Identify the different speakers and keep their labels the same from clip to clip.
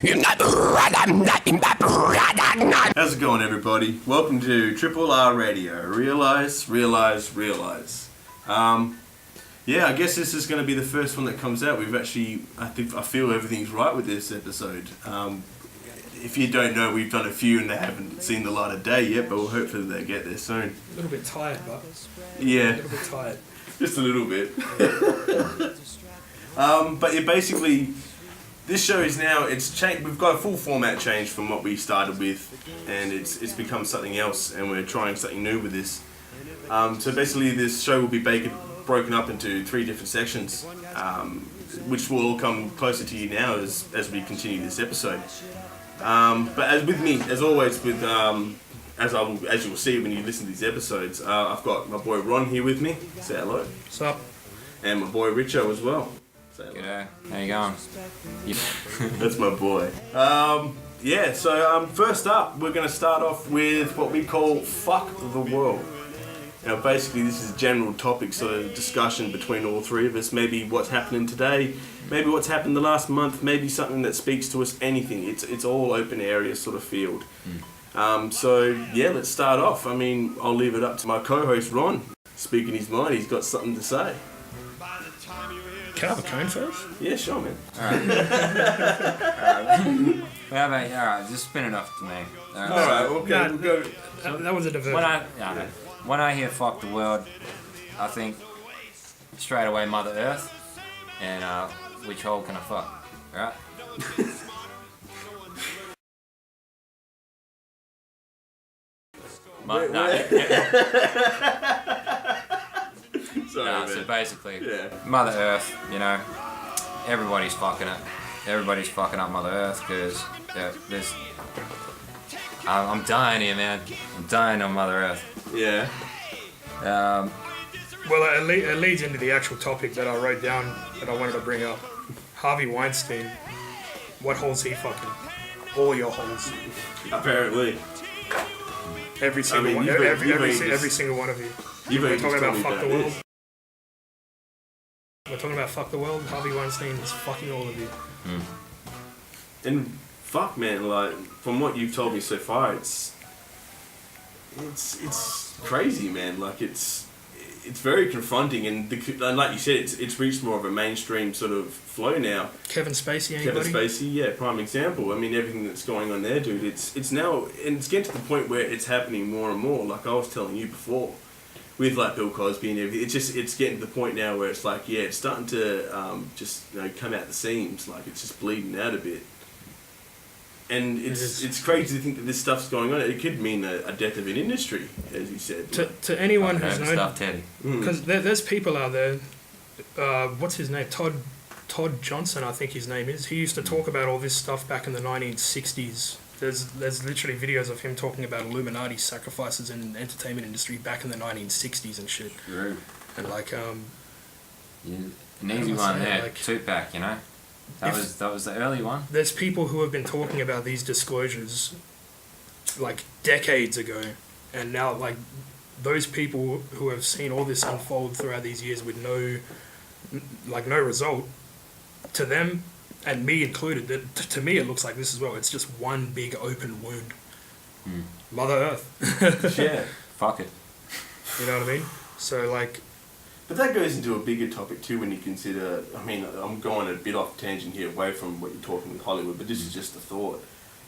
Speaker 1: How's it going, everybody? Welcome to Triple R Radio. Realize. Yeah, I guess this is going to be the first one that comes out. We've actually, I feel everything's right with this episode. If you don't know, we've done a few and they haven't seen the light of day yet, but hopefully they'll get there soon.
Speaker 2: A little bit tired, but
Speaker 1: yeah,
Speaker 2: a little bit tired.
Speaker 1: Just a little bit. But yeah, basically, this show is now, it's changed. We've got a full format change from what we started with, and it's become something else, and we're trying something new with this. So basically, this show will be broken up into 3 different sections, which will all come closer to you now as we continue this episode. But as with me, as always, with as you will see when you listen to these episodes, I've got my boy Ron here with me. Say hello.
Speaker 2: What's up?
Speaker 1: And my boy Richo as well. Say hello.
Speaker 3: G'day. How you going?
Speaker 1: That's my boy. Yeah. So first up, we're going to start off with what we call "Fuck the World." Now, basically, this is a general topic sort of discussion between all 3 of us. Maybe what's happening today, maybe what's happened the last month, maybe something that speaks to us, anything. It's all open area sort of field. So, yeah, let's start off. I mean, I'll leave it up to my co-host, Ron. Speaking his mind, he's got something to say.
Speaker 2: Can I have a cone first?
Speaker 1: Yeah, sure, man.
Speaker 3: Alright. How about, alright, just spin it off to me.
Speaker 1: Alright, okay, we'll go.
Speaker 2: That was a diversion.
Speaker 3: When I hear fuck the world, I think straight away Mother Earth and which hole can I fuck, right? So basically, Mother Earth, you know, everybody's fucking it. Everybody's fucking up Mother Earth because there's... I'm dying here, man. I'm dying on Mother Earth.
Speaker 1: Yeah.
Speaker 2: Well, it leads into the actual topic that I wrote down that I wanted to bring up. Harvey Weinstein. What holes he fucking? All your holes.
Speaker 1: Apparently.
Speaker 2: Every single one. Every single one of you. We're talking about fuck the world. We're talking about fuck the world. Harvey Weinstein is fucking all of you.
Speaker 1: And fuck, man, like from what you've told me so far, it's crazy, man. Like it's very confronting, and like you said, it's reached more of a mainstream sort of flow now.
Speaker 2: Kevin Spacey, anybody?
Speaker 1: Kevin Spacey, yeah, prime example. I mean, everything that's going on there, dude. It's now, and it's getting to the point where it's happening more and more. Like I was telling you before, with like Bill Cosby and everything, it's getting to the point now where it's like, yeah, it's starting to just come out the seams. Like it's just bleeding out a bit. And it's crazy to think that this stuff's going on. It could mean a death of an industry, as you said.
Speaker 2: To anyone who's known...
Speaker 3: Stuff, Teddy.
Speaker 2: Because there's people out there... what's his name? Todd Johnson, I think his name is. He used to talk about all this stuff back in the 1960s. There's literally videos of him talking about Illuminati sacrifices in the entertainment industry back in the 1960s and shit.
Speaker 3: True.
Speaker 2: And like...
Speaker 3: an easy one there. Like, Tupac, you know? That was the early one.
Speaker 2: There's people who have been talking about these disclosures like decades ago, and now like those people who have seen all this unfold throughout these years with no result, to them and me included, to me it looks like this as well. It's just one big open wound. Mother Earth.
Speaker 1: Yeah.
Speaker 3: Fuck it.
Speaker 2: You know what I mean? So like.
Speaker 1: But that goes into a bigger topic too when you consider, I mean, I'm going a bit off tangent here away from what you're talking with Hollywood, but this is just a thought.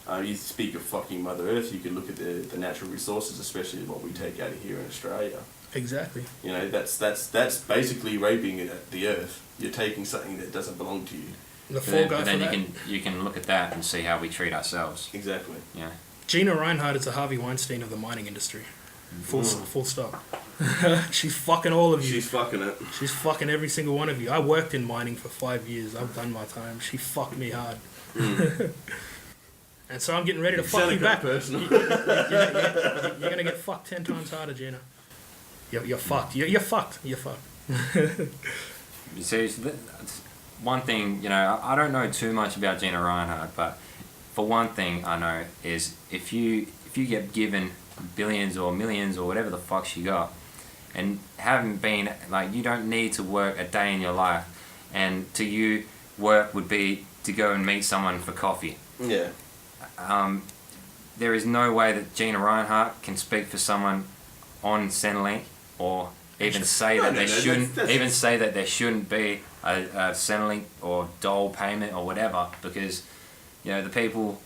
Speaker 1: You speak of fucking Mother Earth, you could look at the natural resources, especially what we take out of here in Australia.
Speaker 2: Exactly.
Speaker 1: You know, that's basically raping the earth. You're taking something that doesn't belong to you.
Speaker 2: The fall guy
Speaker 3: but then
Speaker 2: for
Speaker 3: you can look at that and see how we treat ourselves.
Speaker 1: Exactly.
Speaker 3: Yeah.
Speaker 2: Gina Reinhardt is the Harvey Weinstein of the mining industry. Full stop. She's fucking all of you.
Speaker 1: She's fucking it.
Speaker 2: She's fucking every single one of you. I worked in mining for 5 years. I've done my time. She fucked me hard. And so I'm getting ready to fuck you back. You're going to get fucked 10 times harder, Gina. You're fucked. You're fucked. You're fucked.
Speaker 3: You see, one thing, you know, I don't know too much about Gina Reinhardt, but for one thing I know is if you get given billions or millions or whatever the fuck she got, and haven't been, like, you don't need to work a day in your life, and to you work would be to go and meet someone for coffee,
Speaker 1: Yeah.
Speaker 3: There is no way that Gina Reinhardt can speak for someone on Centrelink or even say that they shouldn't even say that there shouldn't be a Centrelink or dole payment or whatever, because you know the people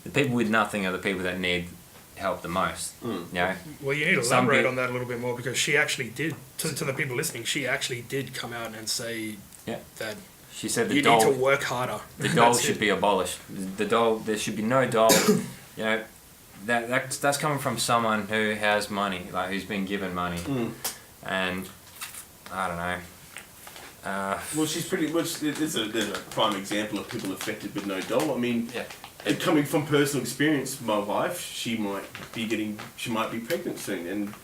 Speaker 3: with nothing are the people that need help the most. You know.
Speaker 2: Well, you need to elaborate on that a little bit more, because she actually did, to the people listening, she actually did come out and say that
Speaker 3: she said
Speaker 2: you need to work harder.
Speaker 3: The dole should be abolished. The dole, there should be no dole. You know, that's coming from someone who has money, like who's been given money, and I don't know.
Speaker 1: Well, she's pretty much. There's a prime example of people affected with no dole. I mean, coming from personal experience, my wife, she might be pregnant soon, and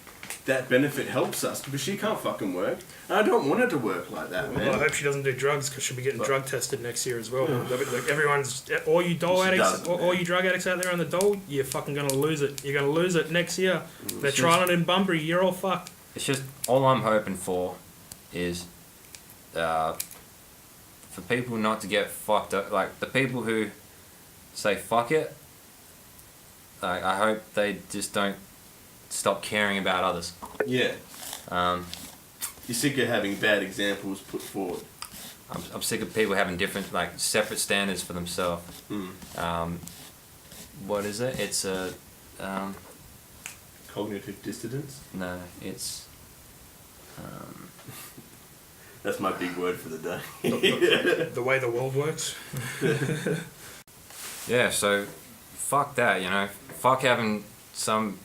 Speaker 1: that benefit helps us because she can't fucking work. And I don't want her to work like that, man.
Speaker 2: Well, I hope she doesn't do drugs, because she'll be getting drug tested next year as well. Like everyone's, all you dole addicts, all you drug addicts out there on the dole, you're fucking gonna lose it. You're gonna lose it next year. They're trialing in Bunbury. You're all fucked.
Speaker 3: It's just all I'm hoping for is for people not to get fucked up. Like the people who say fuck it. Like I hope they just don't stop caring about others.
Speaker 1: Yeah. You're sick of having bad examples put forward.
Speaker 3: I'm sick of people having different, like, separate standards for themselves. What is it? It's a...
Speaker 1: Cognitive dissonance?
Speaker 3: No, it's...
Speaker 1: That's my big word for the day.
Speaker 2: The way the world works.
Speaker 3: Yeah, so fuck that, you know. Fuck having some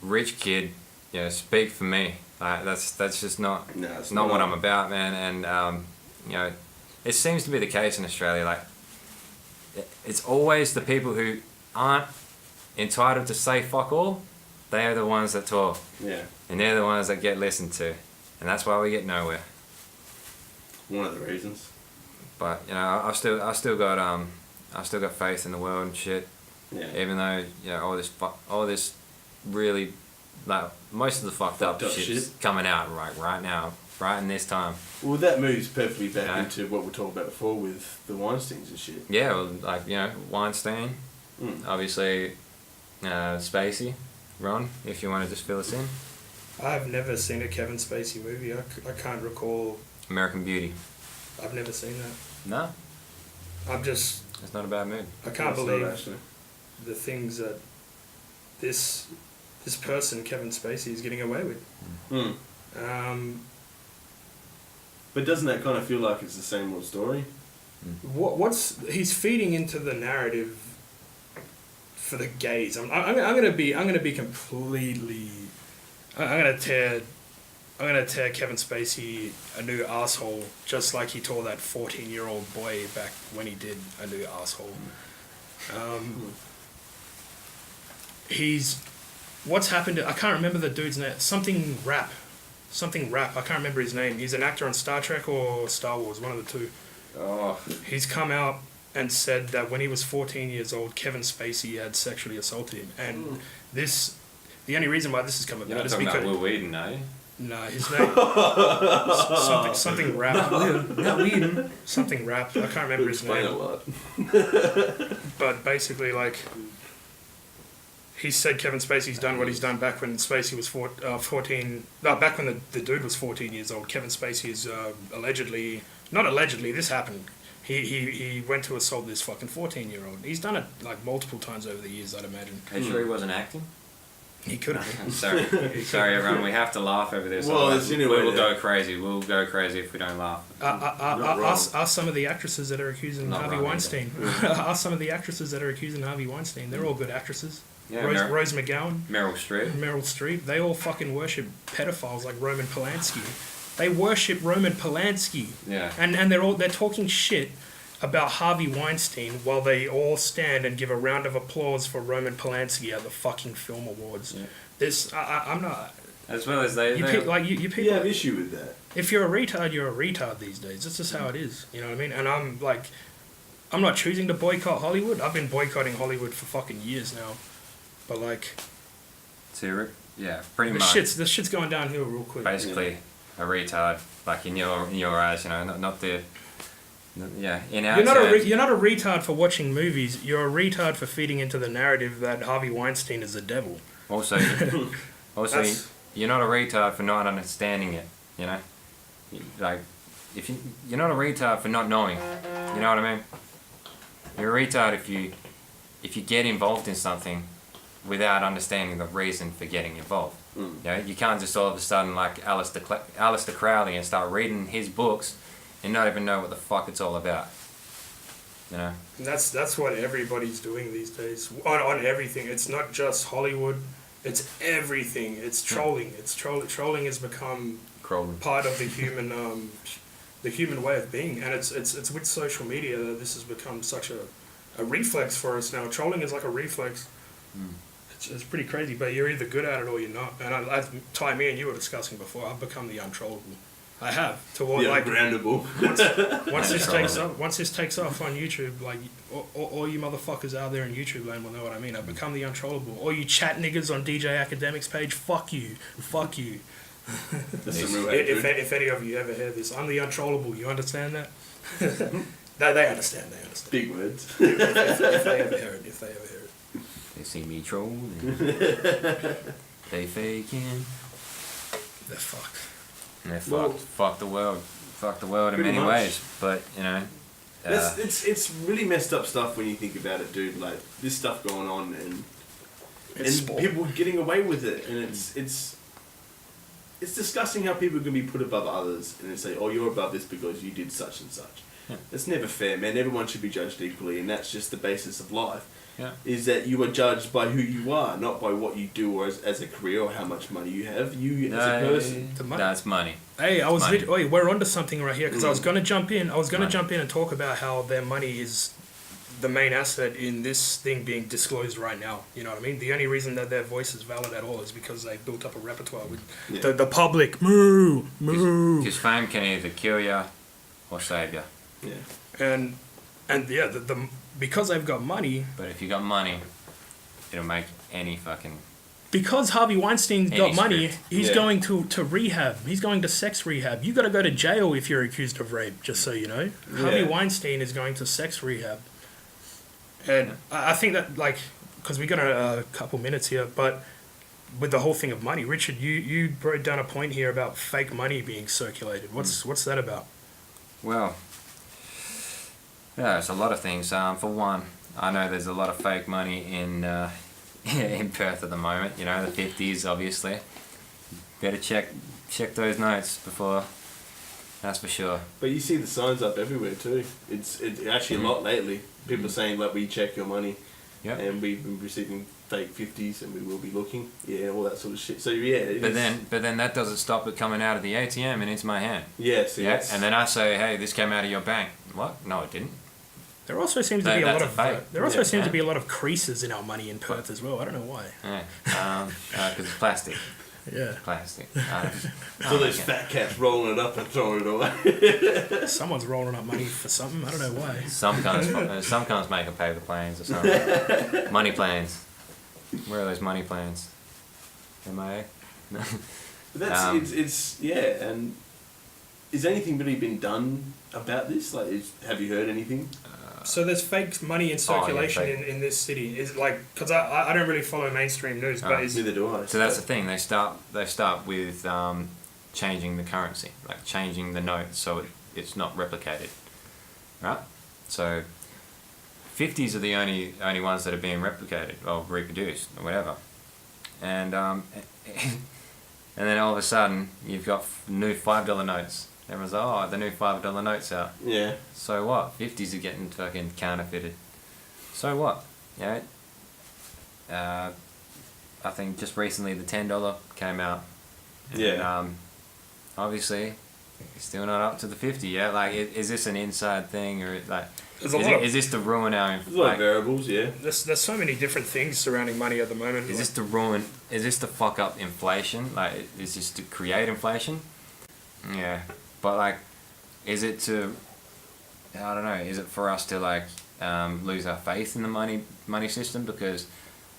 Speaker 3: rich kid, you know, speak for me. That's just not not what I'm about, man. And you know, it seems to be the case in Australia. Like, it's always the people who aren't entitled to say fuck all. They are the ones that talk.
Speaker 1: Yeah.
Speaker 3: And they're the ones that get listened to, and that's why we get nowhere.
Speaker 1: One of the reasons.
Speaker 3: But you know, I still got faith in the world and shit.
Speaker 1: Yeah.
Speaker 3: Even though, you know, all this really, like, most of the fucked up shit's coming out right now, right in this time.
Speaker 1: Well, that moves perfectly back into what we talked about before with the Weinsteins and shit.
Speaker 3: Yeah, well, like, you know, Weinstein, obviously, Spacey, Ron, if you want to just fill us in.
Speaker 2: I've never seen a Kevin Spacey movie. I can't recall.
Speaker 3: American Beauty.
Speaker 2: I've never seen that.
Speaker 3: No.
Speaker 2: It's
Speaker 3: not a bad movie.
Speaker 2: I can't believe the things that this person, Kevin Spacey, is getting away with.
Speaker 1: But doesn't that kind of feel like it's the same old story?
Speaker 2: He's feeding into the narrative for the gays. I'm gonna be completely. I'm gonna tear Kevin Spacey a new asshole, just like he tore that 14-year-old boy back when he did a new asshole. What's happened to, I can't remember the dude's name, something rap, I can't remember his name. He's an actor on Star Trek or Star Wars, one of the two. He's come out and said that when he was 14 years old, Kevin Spacey had sexually assaulted him. And the only reason why this has come about is because...
Speaker 3: You're not talking about Will Wheaton, are you?
Speaker 2: No, his name... something rap. Not Wheaton. Something rap. I can't remember his name.
Speaker 1: A lot.
Speaker 2: But basically, like... He said Kevin Spacey's done what he's done back when Spacey was 14... No, back when the dude was 14 years old. Kevin Spacey is allegedly... Not allegedly, this happened. He went to assault this fucking 14-year-old. He's done it, like, multiple times over the years, I'd imagine.
Speaker 3: Are you sure he wasn't acting?
Speaker 2: He could have been.
Speaker 3: Sorry, everyone. We have to laugh over this.
Speaker 1: Well,
Speaker 3: we'll go crazy. We'll go crazy if we don't laugh.
Speaker 2: Ask some of the actresses that are accusing Harvey Weinstein. Ask some of the actresses that are accusing Harvey Weinstein. They're all good actresses.
Speaker 3: Yeah,
Speaker 2: Rose McGowan.
Speaker 3: Meryl Streep.
Speaker 2: They all fucking worship pedophiles like Roman Polanski. They worship Roman Polanski.
Speaker 3: Yeah.
Speaker 2: And they're talking shit about Harvey Weinstein while they all stand and give a round of applause for Roman Polanski at the fucking film awards. Yeah. I'm not.
Speaker 3: As well as you
Speaker 1: people have issue with that.
Speaker 2: If you're a retard, you're a retard these days. That's just how it is. You know what I mean? And I'm not choosing to boycott Hollywood. I've been boycotting Hollywood for fucking years now. But like.
Speaker 3: Yeah, pretty much.
Speaker 2: The shit's going downhill real quick.
Speaker 3: Basically, a retard, like in your eyes, you know, not the Yeah, in our
Speaker 2: You're
Speaker 3: terms,
Speaker 2: you're not a retard for watching movies. You're a retard for feeding into the narrative that Harvey Weinstein is the devil.
Speaker 3: also,
Speaker 2: That's-
Speaker 3: you're not a retard for not understanding it. You know, like if you're not a retard for not knowing. You know what I mean? You're a retard if you get involved in something without understanding the reason for getting involved. You know, you can't just all of a sudden like Aleister Crowley and start reading his books and not even know what the fuck it's all about. You know?
Speaker 2: That's what everybody's doing these days on everything. It's not just Hollywood. It's everything. It's trolling. Trolling has become
Speaker 3: Crawling.
Speaker 2: part of the human way of being, and it's with social media that this has become such a reflex for us now. Trolling is like a reflex. It's pretty crazy, but you're either good at it or you're not. And Ty, me and you were discussing before. I've become the untrollable. I have toward
Speaker 1: Yeah,
Speaker 2: like
Speaker 1: groundable.
Speaker 2: once this takes off on YouTube, like all you motherfuckers out there in YouTube land will know what I mean. I've become the untrollable. All you chat niggas on DJ Academics page, fuck you.
Speaker 1: That's some real
Speaker 2: If
Speaker 1: hatred.
Speaker 2: any of you ever hear this, I'm the untrollable. You understand that? They understand.
Speaker 1: Big words.
Speaker 2: If they ever hear it.
Speaker 3: They see me trolling. They faking.
Speaker 2: They're fucked.
Speaker 3: And they
Speaker 1: Well,
Speaker 3: fuck the world. Fuck the world in
Speaker 1: pretty
Speaker 3: many
Speaker 1: much.
Speaker 3: ways. But, you know.
Speaker 1: It's really messed up stuff when you think about it, dude. Like this stuff going on and
Speaker 2: Sport.
Speaker 1: people getting away with it, and it's disgusting how people can be put above others and they say, "Oh, you're above this because you did such and such."
Speaker 3: Yeah.
Speaker 1: It's never fair, man. Everyone should be judged equally, and that's just the basis of life.
Speaker 3: Yeah.
Speaker 1: Is that you are judged by who you are, not by what you do or as a career or how much money you have. You as a person.
Speaker 2: The money.
Speaker 3: That's money.
Speaker 2: Hey,
Speaker 3: Money.
Speaker 2: we're onto something right here because I was gonna jump in. I was gonna
Speaker 3: Money.
Speaker 2: jump in and talk about how their money is the main asset in this thing being disclosed right now. You know what I mean? The only reason that their voice is valid at all is because they've built up a repertoire with
Speaker 1: Yeah.
Speaker 2: the public. Moo.
Speaker 3: Because fame can either kill you or save you.
Speaker 1: Yeah.
Speaker 2: And yeah, the because they've got money.
Speaker 3: But if you got money, it'll make any fucking...
Speaker 2: Because Harvey Weinstein's got
Speaker 3: Any
Speaker 2: money,
Speaker 3: script.
Speaker 2: he's
Speaker 1: Yeah.
Speaker 2: going to rehab. He's going to sex rehab. You got to go to jail if you're accused of rape, just so you know. Harvey
Speaker 1: Yeah.
Speaker 2: Weinstein is going to sex rehab. And I think that, like, because we got a couple minutes here, but with the whole thing of money, Richard, you brought down a point here about fake money being circulated. What's that about?
Speaker 3: Well, yeah, it's a lot of things. For one, I know there's a lot of fake money in in Perth at the moment. You know, the 50s, obviously. Better check those notes before. That's for sure.
Speaker 1: But you see the signs up everywhere too. It's actually a lot lately. People saying like we check your money,
Speaker 3: Yep.
Speaker 1: and we've been receiving fake 50s, and we will be looking, all that sort of shit. So yeah, it
Speaker 3: But
Speaker 1: is-
Speaker 3: then that doesn't stop it coming out of the ATM and into my hand.
Speaker 1: yes,
Speaker 3: Yeah,
Speaker 1: yes.
Speaker 3: and then I say, hey, this came out of your bank. What? No, it didn't.
Speaker 2: There also seems to
Speaker 3: That-
Speaker 2: be a lot
Speaker 3: that's
Speaker 2: of
Speaker 3: a fake.
Speaker 2: there also
Speaker 1: Yeah.
Speaker 2: seems to be a lot of creases in our money in Perth as well. I don't know why.
Speaker 3: Yeah, because it's plastic.
Speaker 2: Yeah,
Speaker 3: Plastic.
Speaker 1: So those fat cats rolling it up and throwing it away.
Speaker 2: someone's rolling up money for something. I don't know why.
Speaker 3: Some cunts make a paper planes or something. Money plans. Where are those money plans? MIA? No.
Speaker 1: But that's it's and is anything really been done about this? Like, have you heard anything?
Speaker 2: So there's fake money in circulation
Speaker 3: fake.
Speaker 2: in this city. Is like because I don't really follow mainstream news, but is
Speaker 1: Neither do I.
Speaker 3: So that's the thing. They start with changing the currency, like changing the note so it's not replicated, right? So 50s are the only ones that are being replicated or reproduced or whatever, and then all of a sudden you've got new $5 notes. Everyone's like, oh, the new $5 notes out.
Speaker 1: Yeah.
Speaker 3: So what? 50s are getting fucking counterfeited. So what? Yeah. I think just recently the $10 came out. And,
Speaker 1: Yeah.
Speaker 3: obviously, it's still not up to the 50. Yeah. Like, is this an inside thing or like?
Speaker 2: There's a lot of-
Speaker 3: Is this to ruin our?
Speaker 1: There's a lot of variables, yeah.
Speaker 2: there's so many different things surrounding money at the moment.
Speaker 3: Is this to ruin? Is this to fuck up inflation? Like, is this to create inflation? Yeah, but like, is it to? I don't know. Is it for us to like lose our faith in the money system? Because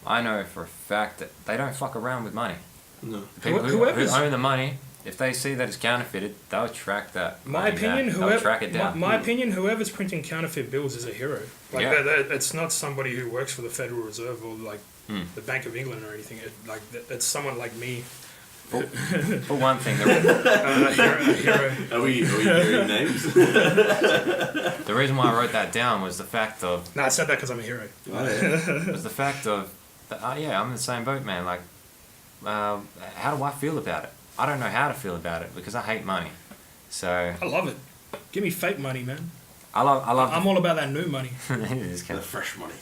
Speaker 3: I know for a fact that they don't fuck around with money.
Speaker 1: No.
Speaker 3: The people who
Speaker 2: Whoever's-
Speaker 3: own the money if they see that it's counterfeited, they'll track that.
Speaker 2: My opinion,
Speaker 3: they'll track it down.
Speaker 2: my opinion, whoever's printing counterfeit bills is a hero. Like it's not somebody who works for the Federal Reserve or like the Bank of England or anything. It's someone like me.
Speaker 3: For one thing,
Speaker 2: A hero.
Speaker 1: Are we hearing names?
Speaker 3: the reason why I wrote that down was the fact of.
Speaker 2: No, I said that because I'm a hero.
Speaker 3: Was the fact of. Yeah, I'm in the same boat, man. Like, how do I feel about it? I don't know how to feel about it because I hate money. So.
Speaker 2: I love it. Give me fake money, man.
Speaker 3: I love.
Speaker 2: I'm all about that new money.
Speaker 3: It is
Speaker 1: The
Speaker 3: kind of.
Speaker 1: fresh money.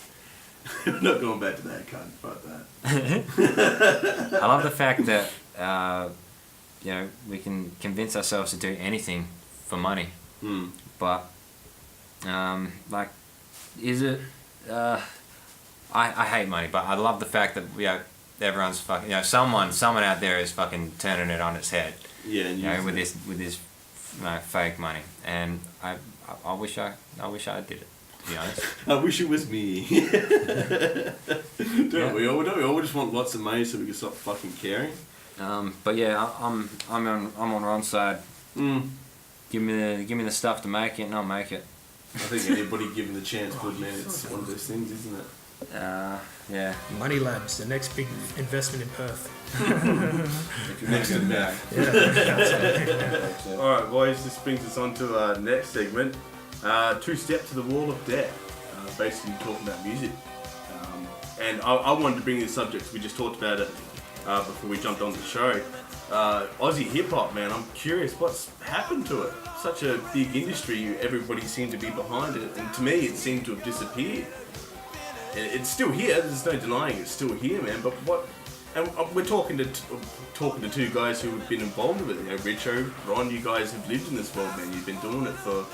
Speaker 1: I'm not going back to that cunt. Fuck that.
Speaker 3: I love the fact that we can convince ourselves to do anything for money, but like, is it? I hate money, but I love the fact that everyone's fucking. Someone out there is fucking turning it on its head.
Speaker 1: Yeah, and
Speaker 3: with this fake money, and I wish I did it. To be honest.
Speaker 1: I wish it was me. Don't we all just want lots of money so we can stop fucking caring.
Speaker 3: But yeah, I'm on Ron's side. Give me the stuff to make it, and I'll make it.
Speaker 1: I think anybody given the chance would, man. It's one of those things, isn't it?
Speaker 3: Yeah.
Speaker 2: Money Labs, the next big investment in Perth.
Speaker 1: Next to Mac.
Speaker 2: Yeah.
Speaker 1: All right, boys. This brings us on to our next segment. 2 Step to the Wall of Death. Basically talking about music. And I wanted to bring this subject. We just talked about it before we jumped on the show. Aussie hip hop, man. I'm curious what's happened to it. Such a big industry. Everybody seemed to be behind it, and to me, it seemed to have disappeared. It's still here. There's no denying it's still here, man. But what? And we're talking to 2 guys who have been involved with it. Richo, Ron, you guys have lived in this world, man. You've been doing it for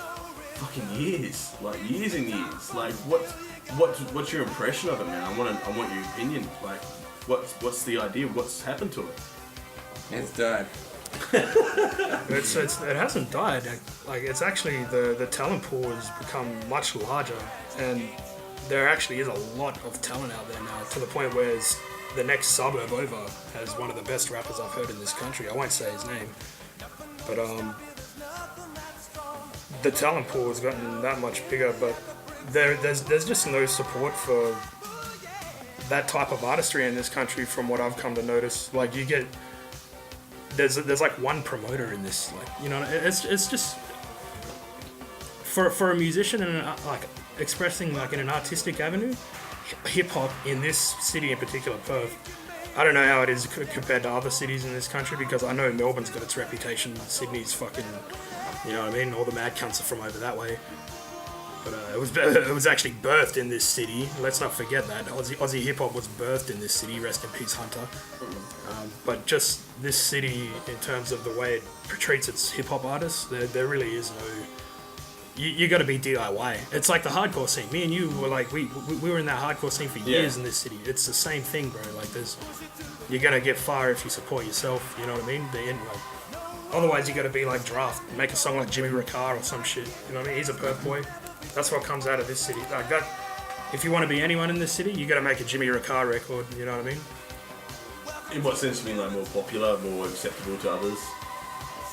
Speaker 1: fucking years, like years and years. Like, what's your impression of it, man? I want your opinion. Like, what's the idea? What's happened to it?
Speaker 3: It's died.
Speaker 2: It hasn't died. Like, it's actually the talent pool has become much larger, and there actually is a lot of talent out there now, to the point where the next suburb over has one of the best rappers I've heard in this country. I won't say his name, but the talent pool has gotten that much bigger. But there's just no support for that type of artistry in this country, from what I've come to notice. Like, you get there's like one promoter in this, like, it's just for a musician and like expressing like in an artistic avenue, hip hop in this city in particular, Perth. I don't know how it is compared to other cities in this country, because I know Melbourne's got its reputation. Sydney's fucking, you know what I mean? All the mad cunts are from over that way. But it was actually birthed in this city. Let's not forget that Aussie hip hop was birthed in this city. Rest in peace, Hunter. But just this city, in terms of the way it treats its hip hop artists, there really is no. You got to be DIY. It's like the hardcore scene. Me and you were like we were in that hardcore scene for years in this city. It's the same thing, bro. Like, you're gonna get far if you support yourself. You know what I mean? Otherwise, you got to be like Draft, make a song like Jimmy Ricard or some shit. You know what I mean? He's a Perth boy. That's what comes out of this city. Like that. If you want to be anyone in this city, you got to make a Jimmy Ricard record. You know what I mean?
Speaker 1: In what sense? You mean like more popular, more acceptable to others?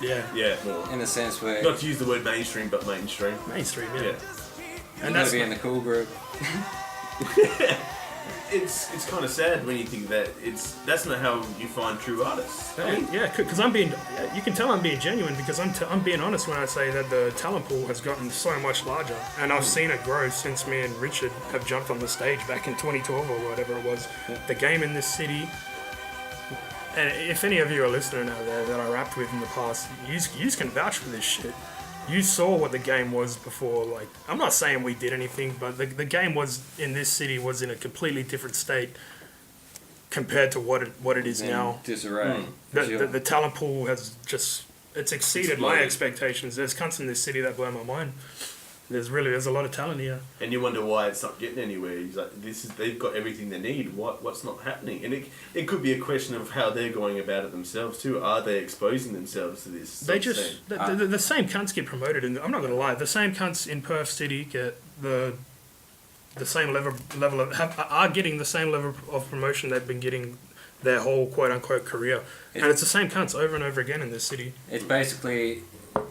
Speaker 1: Yeah, more.
Speaker 3: In a sense where...
Speaker 1: Not to use the word mainstream, but mainstream.
Speaker 2: Mainstream, yeah.
Speaker 3: And that's be in the cool group.
Speaker 1: It's kind of sad when you think that that's not how you find true artists.
Speaker 2: Because you can tell I'm being genuine, because I'm being honest when I say that the talent pool has gotten so much larger, and I've seen it grow since me and Richard have jumped on the stage back in 2012 or whatever it was. The game in this city. And if any of you are listening out there that I rapped with in the past, you can vouch for this shit. You saw what the game was before. Like, I'm not saying we did anything, but the game was in this city was in a completely different state compared to what it is now.
Speaker 3: Disarray.
Speaker 2: The talent pool has it's exceeded my expectations. There's cunts in this city that blow my mind. There's a lot of talent here. And
Speaker 1: you wonder why it's not getting anywhere. He's like, they've got everything they need. What's not happening? And it could be a question of how they're going about it themselves too. Are they exposing themselves to this?
Speaker 2: The same cunts get promoted, and I'm not going to lie, the same cunts in Perth City get the same level of are getting the same level of promotion they've been getting their whole quote unquote career. And it's the same cunts over and over again in this city.
Speaker 3: It's basically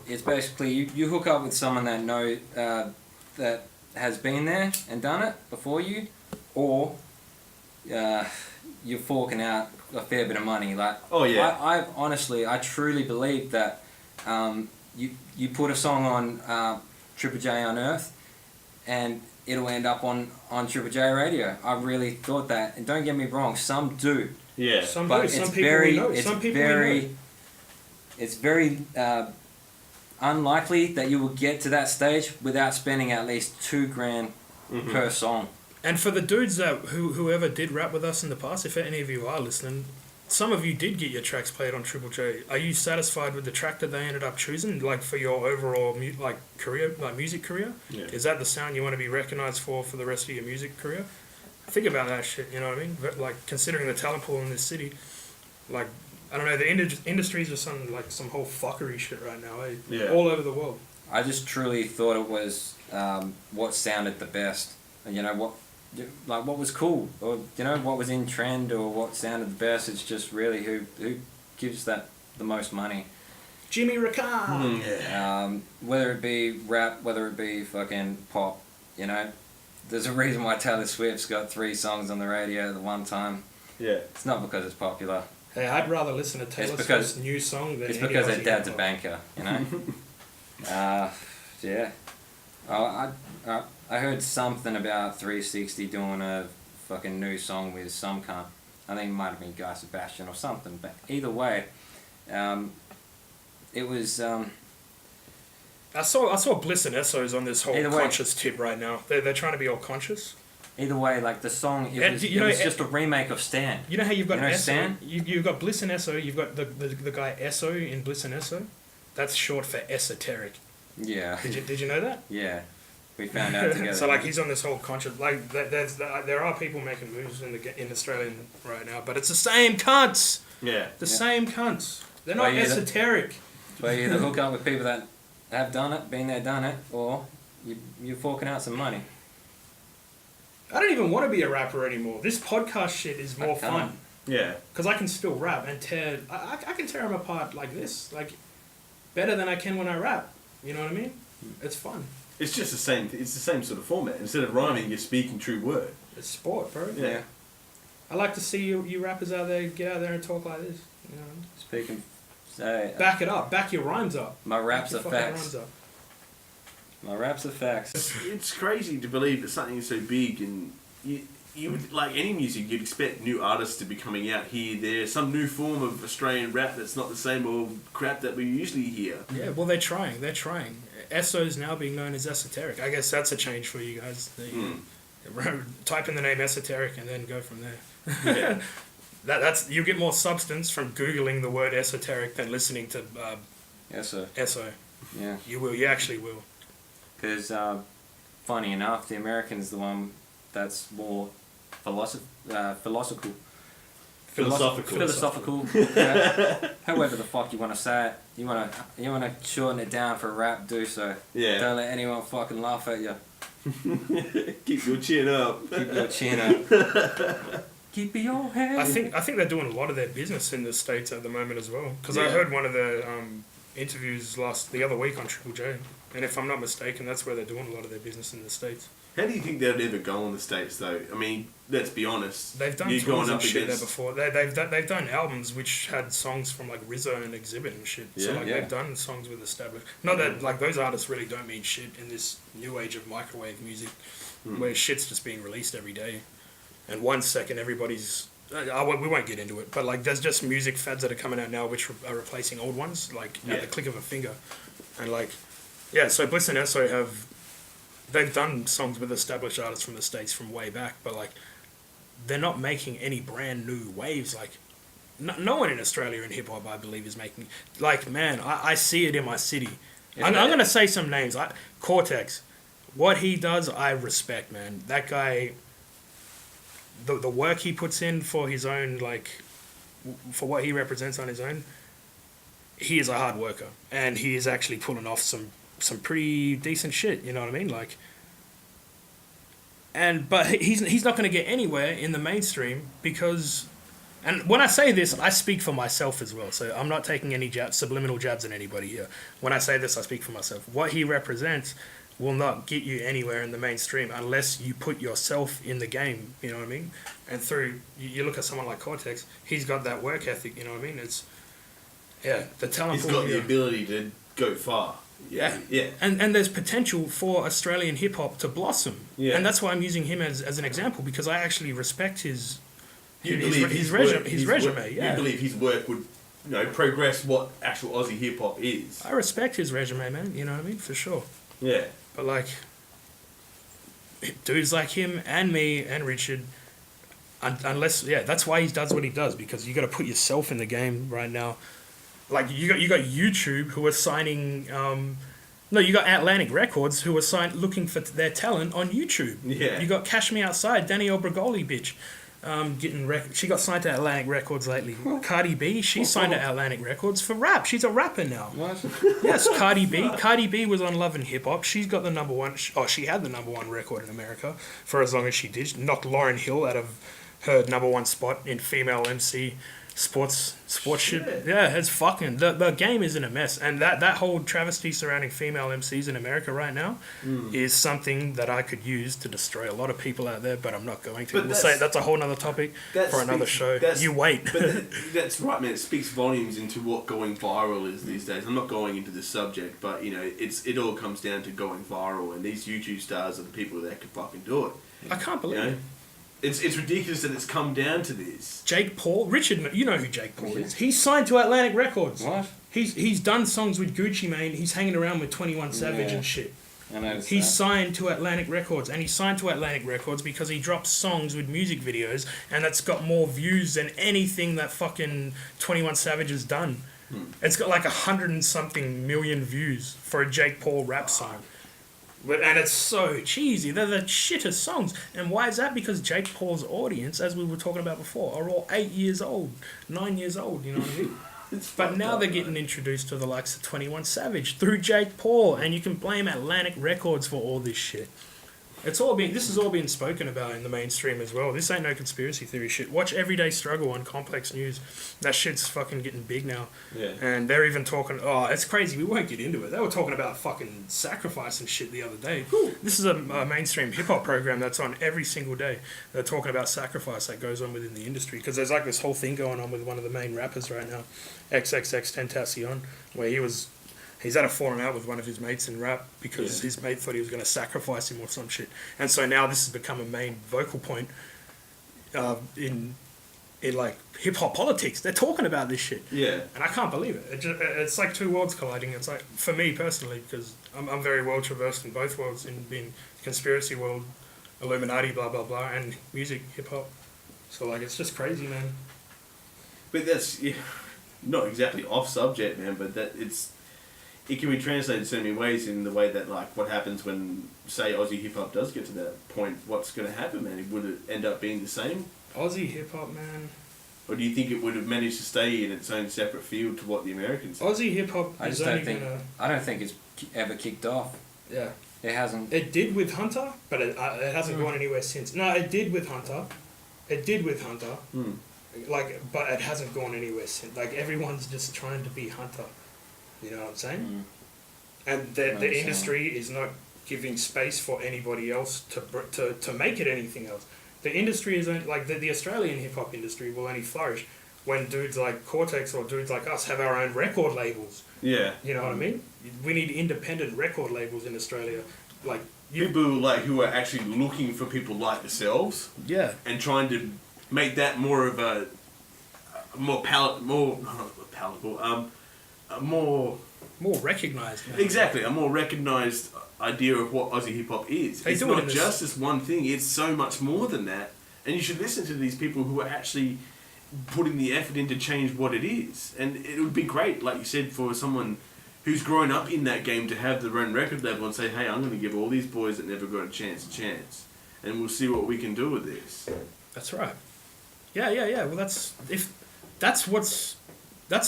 Speaker 3: you hook up with someone that has been there and done it before you, or you're forking out a fair bit of money. Like,
Speaker 1: oh yeah,
Speaker 3: I honestly, I truly believe that you put a song on Triple J Unearthed, and it'll end up on Triple J radio. I really thought that, and don't get me wrong, some do.
Speaker 1: Yeah,
Speaker 3: But
Speaker 2: some people we know.
Speaker 3: It's very unlikely that you will get to that stage without spending at least $2,000 per song.
Speaker 2: And for the dudes that whoever did rap with us in the past, if any of you are listening, some of you did get your tracks played on Triple J. Are you satisfied with the track that they ended up choosing, like for your overall career, like music career?
Speaker 1: Yeah.
Speaker 2: Is that the sound you want to be recognized for the rest of your music career? Think about that shit. You know what I mean? But, like, considering the talent pool in this city, like, I don't know, the industries are some whole fuckery shit right now.
Speaker 1: Yeah.
Speaker 2: All over the world.
Speaker 3: I just truly thought it was what sounded the best. You know, what was cool, or you know, what was in trend, or what sounded the best. It's just really who gives that the most money.
Speaker 2: Jimmy Ricard.
Speaker 3: Whether it be rap, whether it be fucking pop, you know, there's a reason why Taylor Swift's got 3 songs on the radio at the one time.
Speaker 1: Yeah,
Speaker 3: it's not because it's popular.
Speaker 2: Hey, I'd rather listen to Taylor Swift's new song than
Speaker 3: it's
Speaker 2: any
Speaker 3: because
Speaker 2: Aussie
Speaker 3: her dad's a
Speaker 2: hip-hop.
Speaker 3: banker, you know. Yeah. I heard something about 360 doing a fucking new song with some cunt. I think it might have been Guy Sebastian or something. But either way, it was.
Speaker 2: I saw Bliss and Esso's on this whole
Speaker 3: Either way-
Speaker 2: conscious tip right now. They're trying to be all conscious.
Speaker 3: Either way, like the song, it was just a remake of Stan.
Speaker 2: You know how you've got
Speaker 3: You know
Speaker 2: Esso?
Speaker 3: Stan?
Speaker 2: You've got Bliss and Esso. You've got the guy Esso in Bliss and Esso. That's short for esoteric.
Speaker 3: Yeah.
Speaker 2: Did you know that?
Speaker 3: Yeah. We found out together.
Speaker 2: So like he's on this whole conscious like there are people making moves in Australia right now, but it's the same cunts.
Speaker 1: yeah,
Speaker 2: Same cunts. They're not esoteric.
Speaker 3: So you either hook up with people that have done it, been there, done it, or you're forking out some money.
Speaker 2: I don't even want to be a rapper anymore. This podcast shit is more fun.
Speaker 1: yeah.
Speaker 2: Because I can still rap and tear... I can tear them apart like this. Like, better than I can when I rap. You know what I mean? It's fun.
Speaker 1: It's just the same. It's the same sort of format. Instead of rhyming, you're speaking true word.
Speaker 2: It's sport, bro.
Speaker 1: Yeah.
Speaker 2: I like to see you rappers out there get out there and talk like this. You know?
Speaker 3: Speaking, say
Speaker 2: Back it up. Back your rhymes up.
Speaker 3: my raps are
Speaker 2: Back your fucking
Speaker 3: facts.
Speaker 2: rhymes up.
Speaker 3: My raps are facts.
Speaker 1: It's crazy to believe that something is so big, and you would, like any music, you'd expect new artists to be coming out here, there, some new form of Australian rap that's not the same old crap that we usually hear.
Speaker 2: Yeah, well, they're trying. Esso's now being known as esoteric. I guess that's a change for you guys. Type in the name esoteric and then go from there.
Speaker 1: Yeah.
Speaker 2: That's you get more substance from Googling the word esoteric than listening to
Speaker 3: Yes, sir.
Speaker 2: Esso.
Speaker 3: Yeah.
Speaker 2: You will. You actually will.
Speaker 3: Because, funny enough, the American's the one that's more philosophical. However the fuck you want to say it. You want to shorten it down for rap, do so.
Speaker 1: Yeah.
Speaker 3: Don't let anyone fucking laugh at you.
Speaker 1: Keep your chin up.
Speaker 3: Keep your chin up. Keep your head.
Speaker 2: I think they're doing a lot of their business in the States at the moment as well. Because I
Speaker 1: Yeah.
Speaker 2: heard one of the interviews the other week on Triple J, and if I'm not mistaken, that's where they're doing a lot of their business in the States.
Speaker 1: How do you think they'd ever go in the States, though? I mean, let's be honest.
Speaker 2: They've done
Speaker 1: You're
Speaker 2: tours
Speaker 1: going
Speaker 2: and
Speaker 1: up
Speaker 2: shit there
Speaker 1: against...
Speaker 2: before. They've done albums which had songs from like Rizzo and Exhibit and shit. So
Speaker 1: Yeah.
Speaker 2: like they've done songs with established. Not that like those artists really don't mean shit in this new age of microwave music, where shit's just being released every day, and 1 second everybody's. We won't get into it, but like there's just music fads that are coming out now which are replacing old ones, like at the click of a finger, and like, yeah. So Bliss and Esso they've done songs with established artists from the States from way back, but like they're not making any brand new waves. Like no one in Australia in hip hop, I believe, is making like man. I see it in my city. I'm gonna say some names. Cortex, what he does, I respect, man. That guy. The work he puts in for his own, like, for what he represents on his own, he is a hard worker, and he is actually pulling off some pretty decent shit. You know what I mean? Like, but he's not going to get anywhere in the mainstream because And when I say this, I speak for myself as well. So I'm not taking any subliminal jabs at anybody here. When I say this, I speak for myself. What he represents will not get you anywhere in the mainstream unless you put yourself in the game, you know what I mean? And through, you look at someone like Cortex, he's got that work ethic, you know what I mean? It's, yeah, the talent.
Speaker 1: He's got the ability to go far.
Speaker 2: Yeah.
Speaker 1: Yeah.
Speaker 2: And there's potential for Australian hip-hop to blossom.
Speaker 1: Yeah.
Speaker 2: And that's why I'm using him as an example, because I actually respect his resume. Yeah.
Speaker 1: You believe his work would, progress what actual Aussie hip hop is.
Speaker 2: I respect his resume, man. You know what I mean? For sure.
Speaker 1: Yeah.
Speaker 2: But like, dudes like him and me and Richard, unless that's why he does what he does, because you got to put yourself in the game right now. Like you got YouTube who are signing. You got Atlantic Records who are looking for their talent on YouTube.
Speaker 1: Yeah.
Speaker 2: You got Cash Me Outside, Danielle Bregoli, bitch. She got signed to Atlantic Records lately. Cardi B, she signed to Atlantic Records for rap. She's a rapper now.
Speaker 3: What?
Speaker 2: Yes, Cardi B. Cardi B was on Love and Hip Hop. She's got the number one. She had the number one record in America for as long as she did. She knocked Lauryn Hill out of her number one spot in female MC sports shit. Yeah, it's fucking the game is in a mess, and that whole travesty surrounding female MCs in America right now is something that I could use to destroy a lot of people out there, but I'm not going to. We'll say that's a whole nother topic for another show. You wait.
Speaker 1: But that's right, man. It speaks volumes into what going viral is these days. I'm not going into the subject, but it all comes down to going viral, and these YouTube stars are the people that can fucking do it.
Speaker 2: I can't believe it.
Speaker 1: It's ridiculous that it's come down to this.
Speaker 2: Jake Paul, Richard, you know who Jake Paul is. He's signed to Atlantic Records.
Speaker 3: What?
Speaker 2: He's done songs with Gucci Mane. He's hanging around with 21 Savage and shit.
Speaker 3: I know.
Speaker 2: He's signed to Atlantic Records, and he signed to Atlantic Records because he drops songs with music videos, and that's got more views than anything that fucking 21 Savage has done. It's got like 100 and something million views for a Jake Paul rap song. And it's so cheesy. They're the shittest songs. And why is that? Because Jake Paul's audience, as we were talking about before, are all 8 years old, 9 years old, you know what I mean? But now they're getting introduced to the likes of 21 Savage through Jake Paul, and you can blame Atlantic Records for all this shit. This is all being spoken about in the mainstream as well. This ain't no conspiracy theory shit. Watch Everyday Struggle on Complex News. That shit's fucking getting big now.
Speaker 1: Yeah.
Speaker 2: And they're even talking, it's crazy, we won't get into it. They were talking about fucking sacrifice and shit the other day. This is a mainstream hip-hop program that's on every single day. They're talking about sacrifice that goes on within the industry. Because there's like this whole thing going on with one of the main rappers right now, XXXTentacion, where he's had a falling out with one of his mates in rap because his mate thought he was going to sacrifice him or some shit. And so now this has become a main vocal point in like hip-hop politics. They're talking about this shit.
Speaker 1: Yeah.
Speaker 2: And I can't believe it. It's like two worlds colliding. It's like, for me personally, because I'm very well traversed in both worlds, in being conspiracy world, Illuminati, blah, blah, blah, and music, hip-hop. So like, it's just crazy, man.
Speaker 1: But that's not exactly off subject, man, but it can be translated in so many ways in the way that, like, what happens when, say, Aussie hip-hop does get to that point, what's going to happen, man? Would it end up being the same?
Speaker 2: Aussie hip-hop, man.
Speaker 1: Or do you think it would have managed to stay in its own separate field to what the Americans did?
Speaker 2: Aussie hip-hop
Speaker 3: I don't think it's ever kicked off.
Speaker 2: Yeah.
Speaker 3: It hasn't.
Speaker 2: It did with Hunter, but it hasn't gone anywhere since. No, it did with Hunter. But it hasn't gone anywhere since. Like, everyone's just trying to be Hunter. You know what I'm saying? And the industry is not giving space for anybody else to make it anything else. The industry is only, like the Australian hip hop industry will only flourish when dudes like Cortex or dudes like us have our own record labels.
Speaker 1: Yeah.
Speaker 2: You know what I mean? We need independent record labels in Australia. Like
Speaker 1: people who are actually looking for people like themselves.
Speaker 2: Yeah.
Speaker 1: And trying to make that more of a more
Speaker 2: recognised. Man.
Speaker 1: Exactly, a more recognised idea of what Aussie hip hop is. It's not just this one thing; it's so much more than that. And you should listen to these people who are actually putting the effort in to change what it is. And it would be great, like you said, for someone who's grown up in that game to have their own record label and say, "Hey, I'm going to give all these boys that never got a chance, and we'll see what we can do with this."
Speaker 2: That's right. Yeah. Well, that's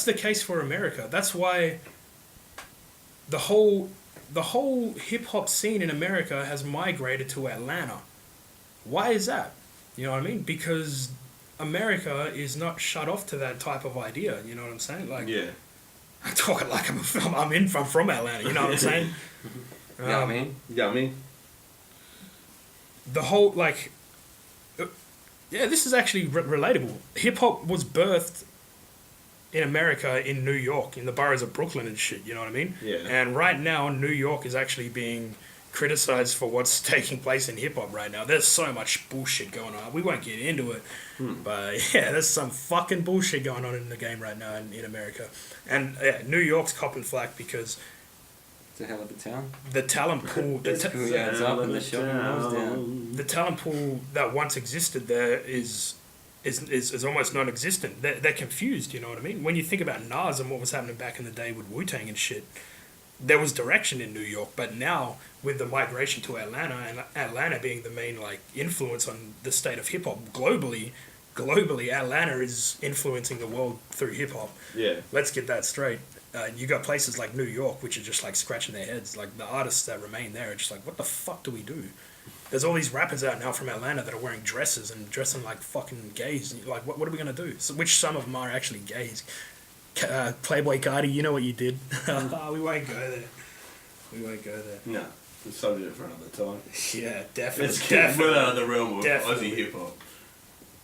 Speaker 2: the case for America. That's why the whole hip hop scene in America has migrated to Atlanta. Why is that? You know what I mean? Because America is not shut off to that type of idea. You know what I'm saying? Like,
Speaker 1: Yeah.
Speaker 2: I'm talking like I'm from Atlanta. You know what I'm saying?
Speaker 3: Yeah, I mean,
Speaker 1: Yeah, I mean,
Speaker 2: The whole like, yeah, this is actually relatable. Hip hop was birthed in America, in New York, in the boroughs of Brooklyn and shit. You know what I mean?
Speaker 1: Yeah.
Speaker 2: And right now, New York is actually being criticized for what's taking place in hip hop right now. There's so much bullshit going on. We won't get into it, but yeah, there's some fucking bullshit going on in the game right now in America. And yeah, New York's copping flack because
Speaker 3: it's a hell of a town.
Speaker 2: the talent pool,
Speaker 3: It's up in the shopping malls down.
Speaker 2: the talent pool that once existed there is almost non-existent. They're confused, you know what I mean? When you think about Nas and what was happening back in the day with Wu-Tang and shit, there was direction in New York, but now with the migration to Atlanta and Atlanta being the main like influence on the state of hip hop globally, Atlanta is influencing the world through hip hop.
Speaker 1: yeah.
Speaker 2: Let's get that straight. You got places like New York, which are just like scratching their heads. Like the artists that remain there are just like, what the fuck do we do? There's all these rappers out now from Atlanta that are wearing dresses and dressing like fucking gays. Like, what are we gonna do? So, which some of them are actually gays. Playboy Cardi, you know what you did. Oh, we won't go there. We won't go there.
Speaker 1: No, it's subject for another time.
Speaker 2: Yeah, definitely.
Speaker 1: Let's get well out of the realm of
Speaker 2: Definitely.
Speaker 1: Aussie hip hop.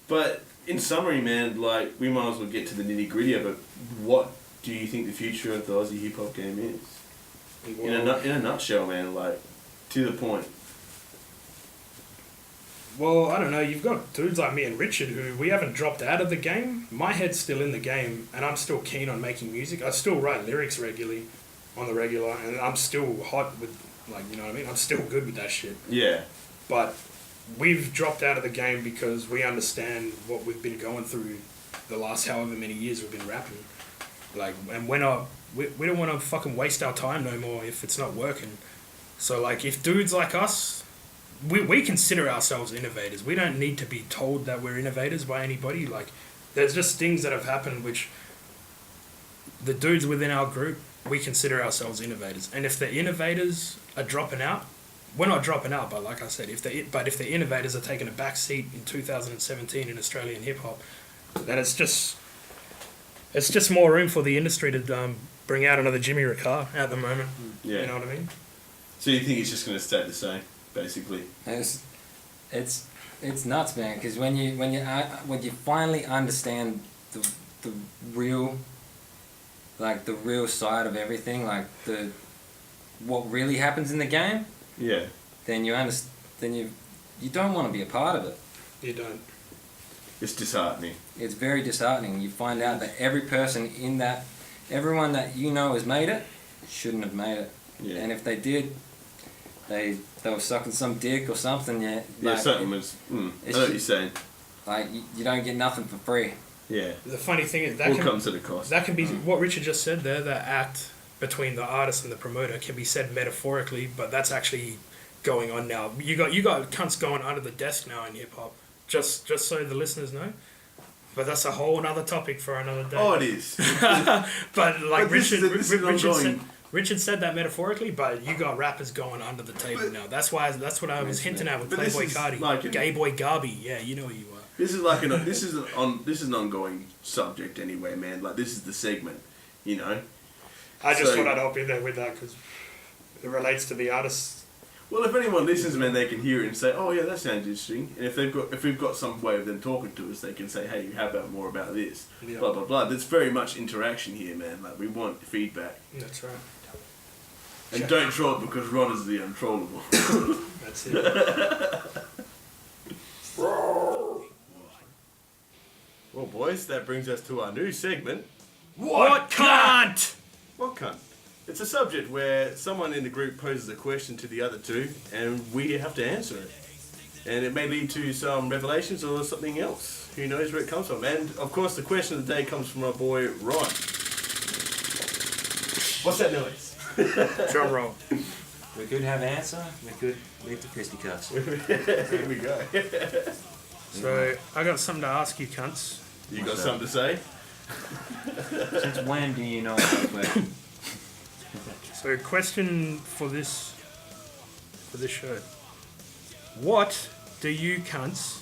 Speaker 1: But in summary, man, like we might as well get to the nitty gritty of it. What do you think the future of the Aussie hip hop game is? In a nutshell, man, like to the point.
Speaker 2: Well, I don't know. You've got dudes like me and Richard who we haven't dropped out of the game. My head's still in the game, and I'm still keen on making music. I still write lyrics regularly, on the regular, and I'm still hot with, like, you know what I mean? I'm still good with that shit.
Speaker 1: Yeah.
Speaker 2: But we've dropped out of the game because we understand what we've been going through the last however many years we've been rapping. Like, and we don't want to fucking waste our time no more if it's not working. So, like, if dudes like us, we consider ourselves innovators. We don't need to be told that we're innovators by anybody. Like, there's just things that have happened which the dudes within our group, we consider ourselves innovators. And if the innovators are dropping out, we're not dropping out, but like I said, if the innovators are taking a back seat in 2017 in Australian hip hop, then it's just more room for the industry to bring out another Jimmy Ricard at the moment.
Speaker 1: Yeah.
Speaker 2: You know what I mean?
Speaker 1: So you think it's just going to stay the same, basically?
Speaker 3: It's nuts, man. Because when you finally understand the real, like the real side of everything, like what really happens in the game,
Speaker 1: Yeah.
Speaker 3: then you understand. Then you don't want to be a part of it.
Speaker 2: You don't.
Speaker 1: It's disheartening.
Speaker 3: It's very disheartening. You find out that every person in that, everyone that you know has made it, shouldn't have made it.
Speaker 1: Yeah.
Speaker 3: And if they did, they were sucking some dick or something. Yeah.
Speaker 1: Yeah,
Speaker 3: Like,
Speaker 1: something was. I know what you're saying.
Speaker 3: Like you don't get nothing for free.
Speaker 1: Yeah.
Speaker 2: The funny thing is that
Speaker 1: All comes at a cost.
Speaker 2: that can be what Richard just said there. The act between the artist and the promoter can be said metaphorically, but that's actually going on now. You got cunts going under the desk now in hip hop. Just so the listeners know. But that's a whole other topic for another day.
Speaker 1: Oh, it is.
Speaker 2: But like
Speaker 1: But this is ongoing.
Speaker 2: Richard said that metaphorically, but you got rappers going under the table now. That's what I was hinting at with
Speaker 1: But this
Speaker 2: Playboy
Speaker 1: is
Speaker 2: Cardi,
Speaker 1: like
Speaker 2: Gay Boy Garby. Yeah, you know who you are.
Speaker 1: This is like this is an ongoing subject anyway, man. Like this is the segment, you know.
Speaker 2: I just
Speaker 1: So-
Speaker 2: thought I'd hop in there with that because it relates to the artists.
Speaker 1: Well, if anyone listens, man, they can hear it and say, "Oh, yeah, that sounds interesting." And if we've got some way of them talking to us, they can say, "Hey, how about more about this?"
Speaker 2: Yeah.
Speaker 1: Blah blah blah. There's very much interaction here, man. Like we want feedback,
Speaker 2: That's right.
Speaker 1: and
Speaker 2: Check.
Speaker 1: don't troll because Ron is the untrollable.
Speaker 2: That's it.
Speaker 1: Well, boys, that brings us to our new segment.
Speaker 2: What cunt?
Speaker 1: What cunt? It's a subject where someone in the group poses a question to the other two, and we have to answer it. And it may lead to some revelations or something else. Who knows where it comes from? And of course, the question of the day comes from our boy Ron. What's that noise?
Speaker 2: Drum roll.
Speaker 4: We could have an answer, we could leave the fisticuffs.
Speaker 1: Here we go.
Speaker 2: So I got something to ask you, cunts.
Speaker 1: You got something to say?
Speaker 4: Since when do you know that question?
Speaker 2: So question for this show. What do you cunts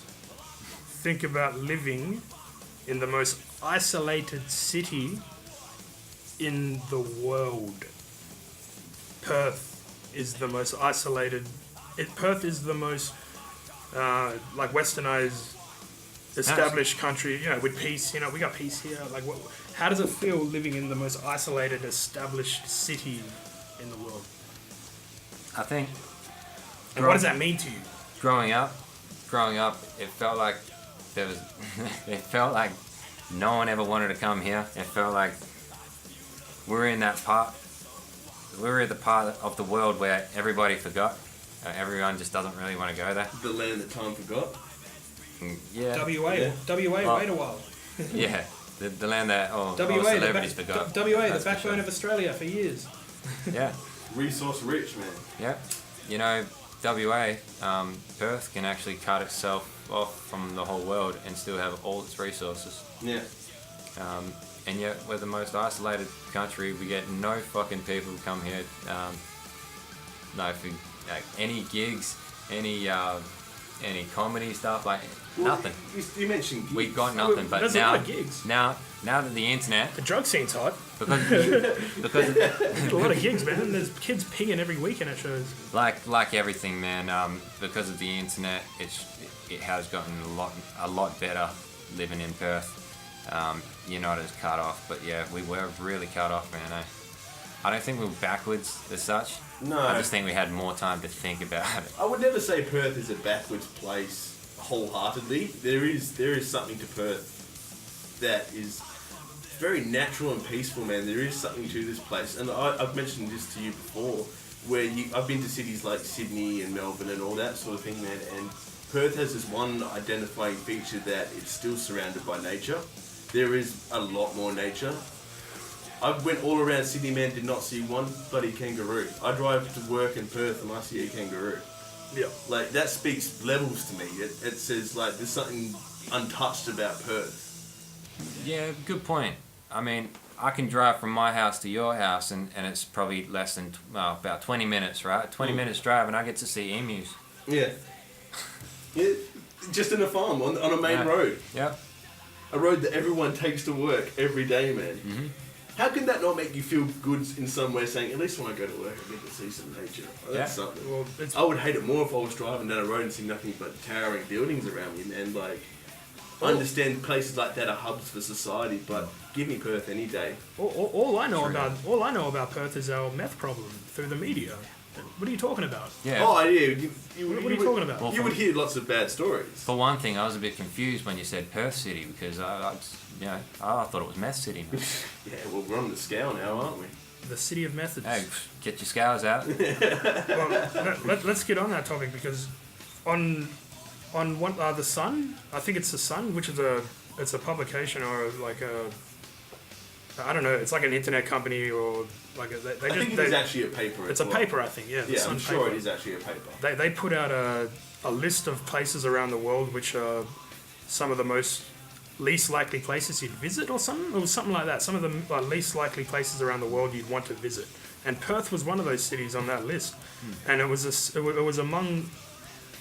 Speaker 2: think about living in the most isolated city in the world. Perth is the most isolated. Perth is the most like westernized, established country. You know, with peace. You know, we got peace here. Like, how does it feel living in the most isolated, established city in the world?
Speaker 3: I think.
Speaker 2: And what does that mean to you?
Speaker 3: Growing up, it felt like there was. It felt like no one ever wanted to come here. It felt like we're in that part. We're at the part of the world where everybody forgot. Everyone just doesn't really want to go there.
Speaker 1: The land that time forgot.
Speaker 3: Yeah.
Speaker 2: WA,
Speaker 1: Yeah.
Speaker 2: WA, wait a while.
Speaker 3: Yeah. The land that all
Speaker 2: WA,
Speaker 3: celebrities forgot.
Speaker 2: WA, the
Speaker 3: That's for
Speaker 2: backbone
Speaker 3: sure.
Speaker 2: of Australia for years.
Speaker 3: Yeah.
Speaker 1: Resource rich, man.
Speaker 3: Yeah. You know, WA, Perth can actually cut itself off from the whole world and still have all its resources.
Speaker 1: Yeah.
Speaker 3: And yet we're the most isolated country. We get no fucking people who come here. Any gigs, any comedy stuff, like nothing.
Speaker 1: You mentioned gigs.
Speaker 3: We got nothing, but
Speaker 2: There's a lot of gigs.
Speaker 3: now that the internet,
Speaker 2: The drug scene's hot.
Speaker 3: because
Speaker 2: There's a lot of gigs, man. There's kids pinging every weekend at shows.
Speaker 3: like everything, man, because of the internet, it has gotten a lot better living in Perth. You're not as cut off, but yeah, we were really cut off, man. I don't think we were backwards as such.
Speaker 1: No.
Speaker 3: I just think we had more time to think about it.
Speaker 1: I would never say Perth is a backwards place wholeheartedly. There is something to Perth that is very natural and peaceful, man. There is something to this place, and I've mentioned this to you before, where I've been to cities like Sydney and Melbourne and all that sort of thing, man, and Perth has this one identifying feature that it's still surrounded by nature. There is a lot more nature. I went all around Sydney, man, did not see one bloody kangaroo. I drive to work in Perth and I see a kangaroo.
Speaker 2: Yeah.
Speaker 1: Like, that speaks levels to me. It says, like, there's something untouched about Perth.
Speaker 3: Yeah, good point. I mean, I can drive from my house to your house, and it's probably less than about 20 minutes, right? 20 minutes drive, and I get to see emus.
Speaker 1: Yeah. Yeah, just in a farm, on a main road.
Speaker 3: Yeah.
Speaker 1: A road that everyone takes to work every day, man.
Speaker 3: Mm-hmm.
Speaker 1: How can that not make you feel good in some way, saying, at least when I go to work, I get to see some nature? Oh, that's
Speaker 3: Yeah.
Speaker 1: something.
Speaker 2: Well,
Speaker 1: I would hate it more if I was driving down a road and see nothing but towering buildings around me, man. Like, I understand places like that are hubs for society, but give me Perth any day.
Speaker 2: all I know about Perth is our meth problem through the media. What are you talking about?
Speaker 3: Yeah.
Speaker 1: Oh, yeah.
Speaker 2: What are you talking about?
Speaker 3: Well,
Speaker 1: You would hear lots of bad stories.
Speaker 3: For one thing, I was a bit confused when you said Perth City, because I thought it was Meth City. Man.
Speaker 1: Yeah, well, we're on the scale now, aren't we?
Speaker 2: The city of methods.
Speaker 3: Hey, get your scales out.
Speaker 2: Well, let's get on that topic, because on one the Sun, I think it's the Sun, which is it's a publication or like a, I don't know, it's like an internet company or like
Speaker 1: I think it is actually a paper.
Speaker 2: It's
Speaker 1: as
Speaker 2: a
Speaker 1: well.
Speaker 2: paper, I think. Yeah, the
Speaker 1: Yeah,
Speaker 2: Sun
Speaker 1: I'm sure
Speaker 2: paper.
Speaker 1: it is actually a paper.
Speaker 2: They put out a list of places around the world which are some of the most least likely places you'd visit, or something like that. Some of the least likely places around the world you'd want to visit, and Perth was one of those cities on that list. And it was among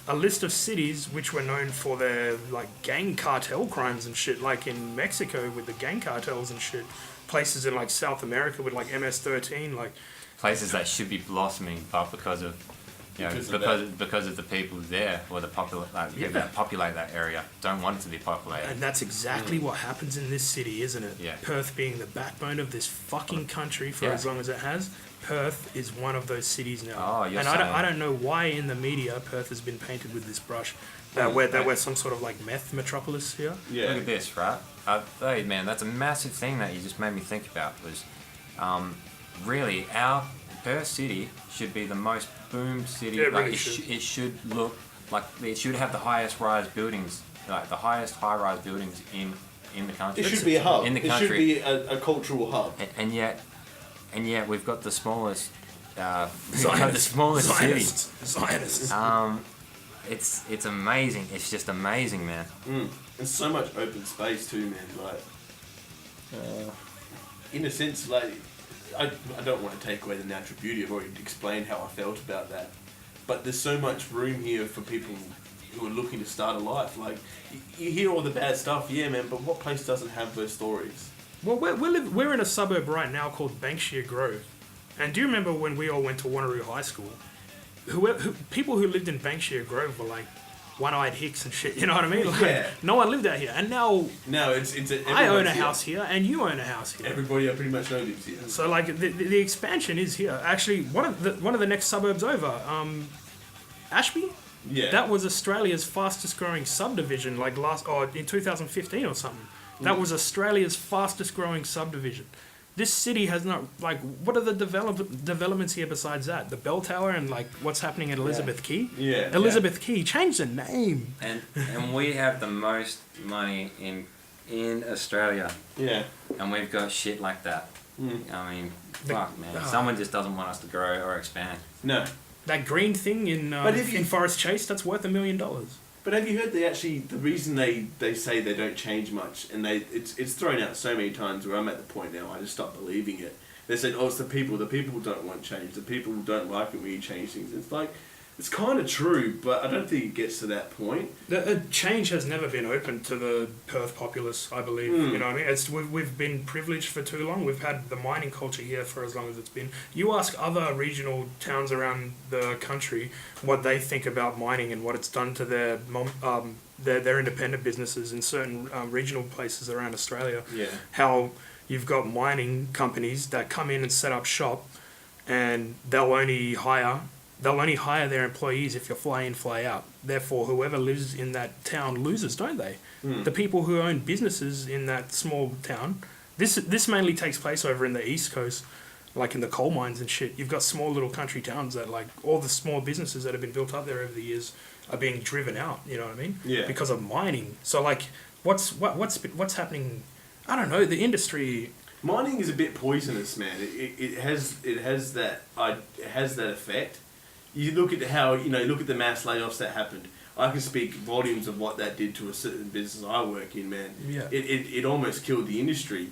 Speaker 2: a list of cities which were known for their like gang cartel crimes and shit, like in Mexico with the gang cartels and shit. Places in like South America with like MS-13, like
Speaker 3: Places that should be blossoming, but because of because of the people there, or the people that populate that area don't want it to be populated.
Speaker 2: and that's exactly what happens in this city, isn't it?
Speaker 3: Yeah.
Speaker 2: Perth being the backbone of this fucking country for
Speaker 3: Yeah.
Speaker 2: as long as it has, Perth is one of those cities now.
Speaker 3: Oh, you're
Speaker 2: and
Speaker 3: saying-
Speaker 2: I don't know why in the media Perth has been painted with this brush that we're some sort of like meth metropolis here.
Speaker 1: Yeah.
Speaker 3: Look at this, right? Hey, man, that's a massive thing that you just made me think about. Was really our Perth City should be the most boomed city.
Speaker 2: Yeah, it
Speaker 3: like
Speaker 2: really
Speaker 3: it should look like it should have the highest rise buildings, like the highest high rise buildings in the country.
Speaker 1: It should be a hub.
Speaker 3: In the
Speaker 1: It should
Speaker 3: country.
Speaker 1: be a cultural hub.
Speaker 3: And yet we've got the smallest
Speaker 2: Zionists.
Speaker 3: It's amazing. It's just amazing, man.
Speaker 1: And so much open space too, man. Like, in a sense, like, I don't want to take away the natural beauty. I've already explained how I felt about that. But there's so much room here for people who are looking to start a life. Like, you hear all the bad stuff, yeah, man, but what place doesn't have those stories?
Speaker 2: Well, we're in a suburb right now called Banksia Grove. And do you remember when we all went to Wanneroo High School? People who lived in Banksia Grove were like one-eyed hicks and shit, you know what I mean? Like,
Speaker 1: Yeah.
Speaker 2: no one lived out here. And now
Speaker 1: No,
Speaker 2: I own a house here and you own a house here.
Speaker 1: Everybody I pretty much know lives here.
Speaker 2: So like the expansion is here. Actually, one of the next suburbs over, Ashby.
Speaker 1: Yeah.
Speaker 2: That was Australia's fastest growing subdivision, like in 2015 or something. That was Australia's fastest growing subdivision. This city has not, like, what are the developments here besides that? The Bell Tower and like what's happening at Elizabeth Quay.
Speaker 1: Yeah.
Speaker 2: Elizabeth Quay changed the name.
Speaker 3: And we have the most money in Australia,
Speaker 1: Yeah.
Speaker 3: and we've got shit like that. I mean, fuck, man.
Speaker 2: Oh.
Speaker 3: Someone just doesn't want us to grow or expand.
Speaker 1: No.
Speaker 2: That green thing in Forest Chase, that's worth $1 million.
Speaker 1: But have you heard the reason they say they don't change much, and it's thrown out so many times where I'm at the point now I just stop believing it. They said, oh, it's the people don't want change, the people don't like it when you change things. It's like, it's kind of true, but I don't think it gets to that point.
Speaker 2: The change has never been open to the Perth populace, I believe. You know what I mean? We've been privileged for too long. We've had the mining culture here for as long as it's been. You ask other regional towns around the country what they think about mining and what it's done to their independent businesses in certain regional places around Australia.
Speaker 1: Yeah.
Speaker 2: How you've got mining companies that come in and set up shop, and they'll only hire their employees if you're fly in, fly out. Therefore, whoever lives in that town loses, don't they? The people who own businesses in that small town, this mainly takes place over in the East Coast, like in the coal mines and shit. You've got small little country towns that, like, all the small businesses that have been built up there over the years are being driven out, you know what I mean?
Speaker 1: Yeah.
Speaker 2: Because of mining. So, like, what's happening? I don't know, the industry...
Speaker 1: Mining is a bit poisonous, man. It has that effect. You look at look at the mass layoffs that happened. I can speak volumes of what that did to a certain business I work in, man.
Speaker 2: Yeah.
Speaker 1: It almost killed the industry,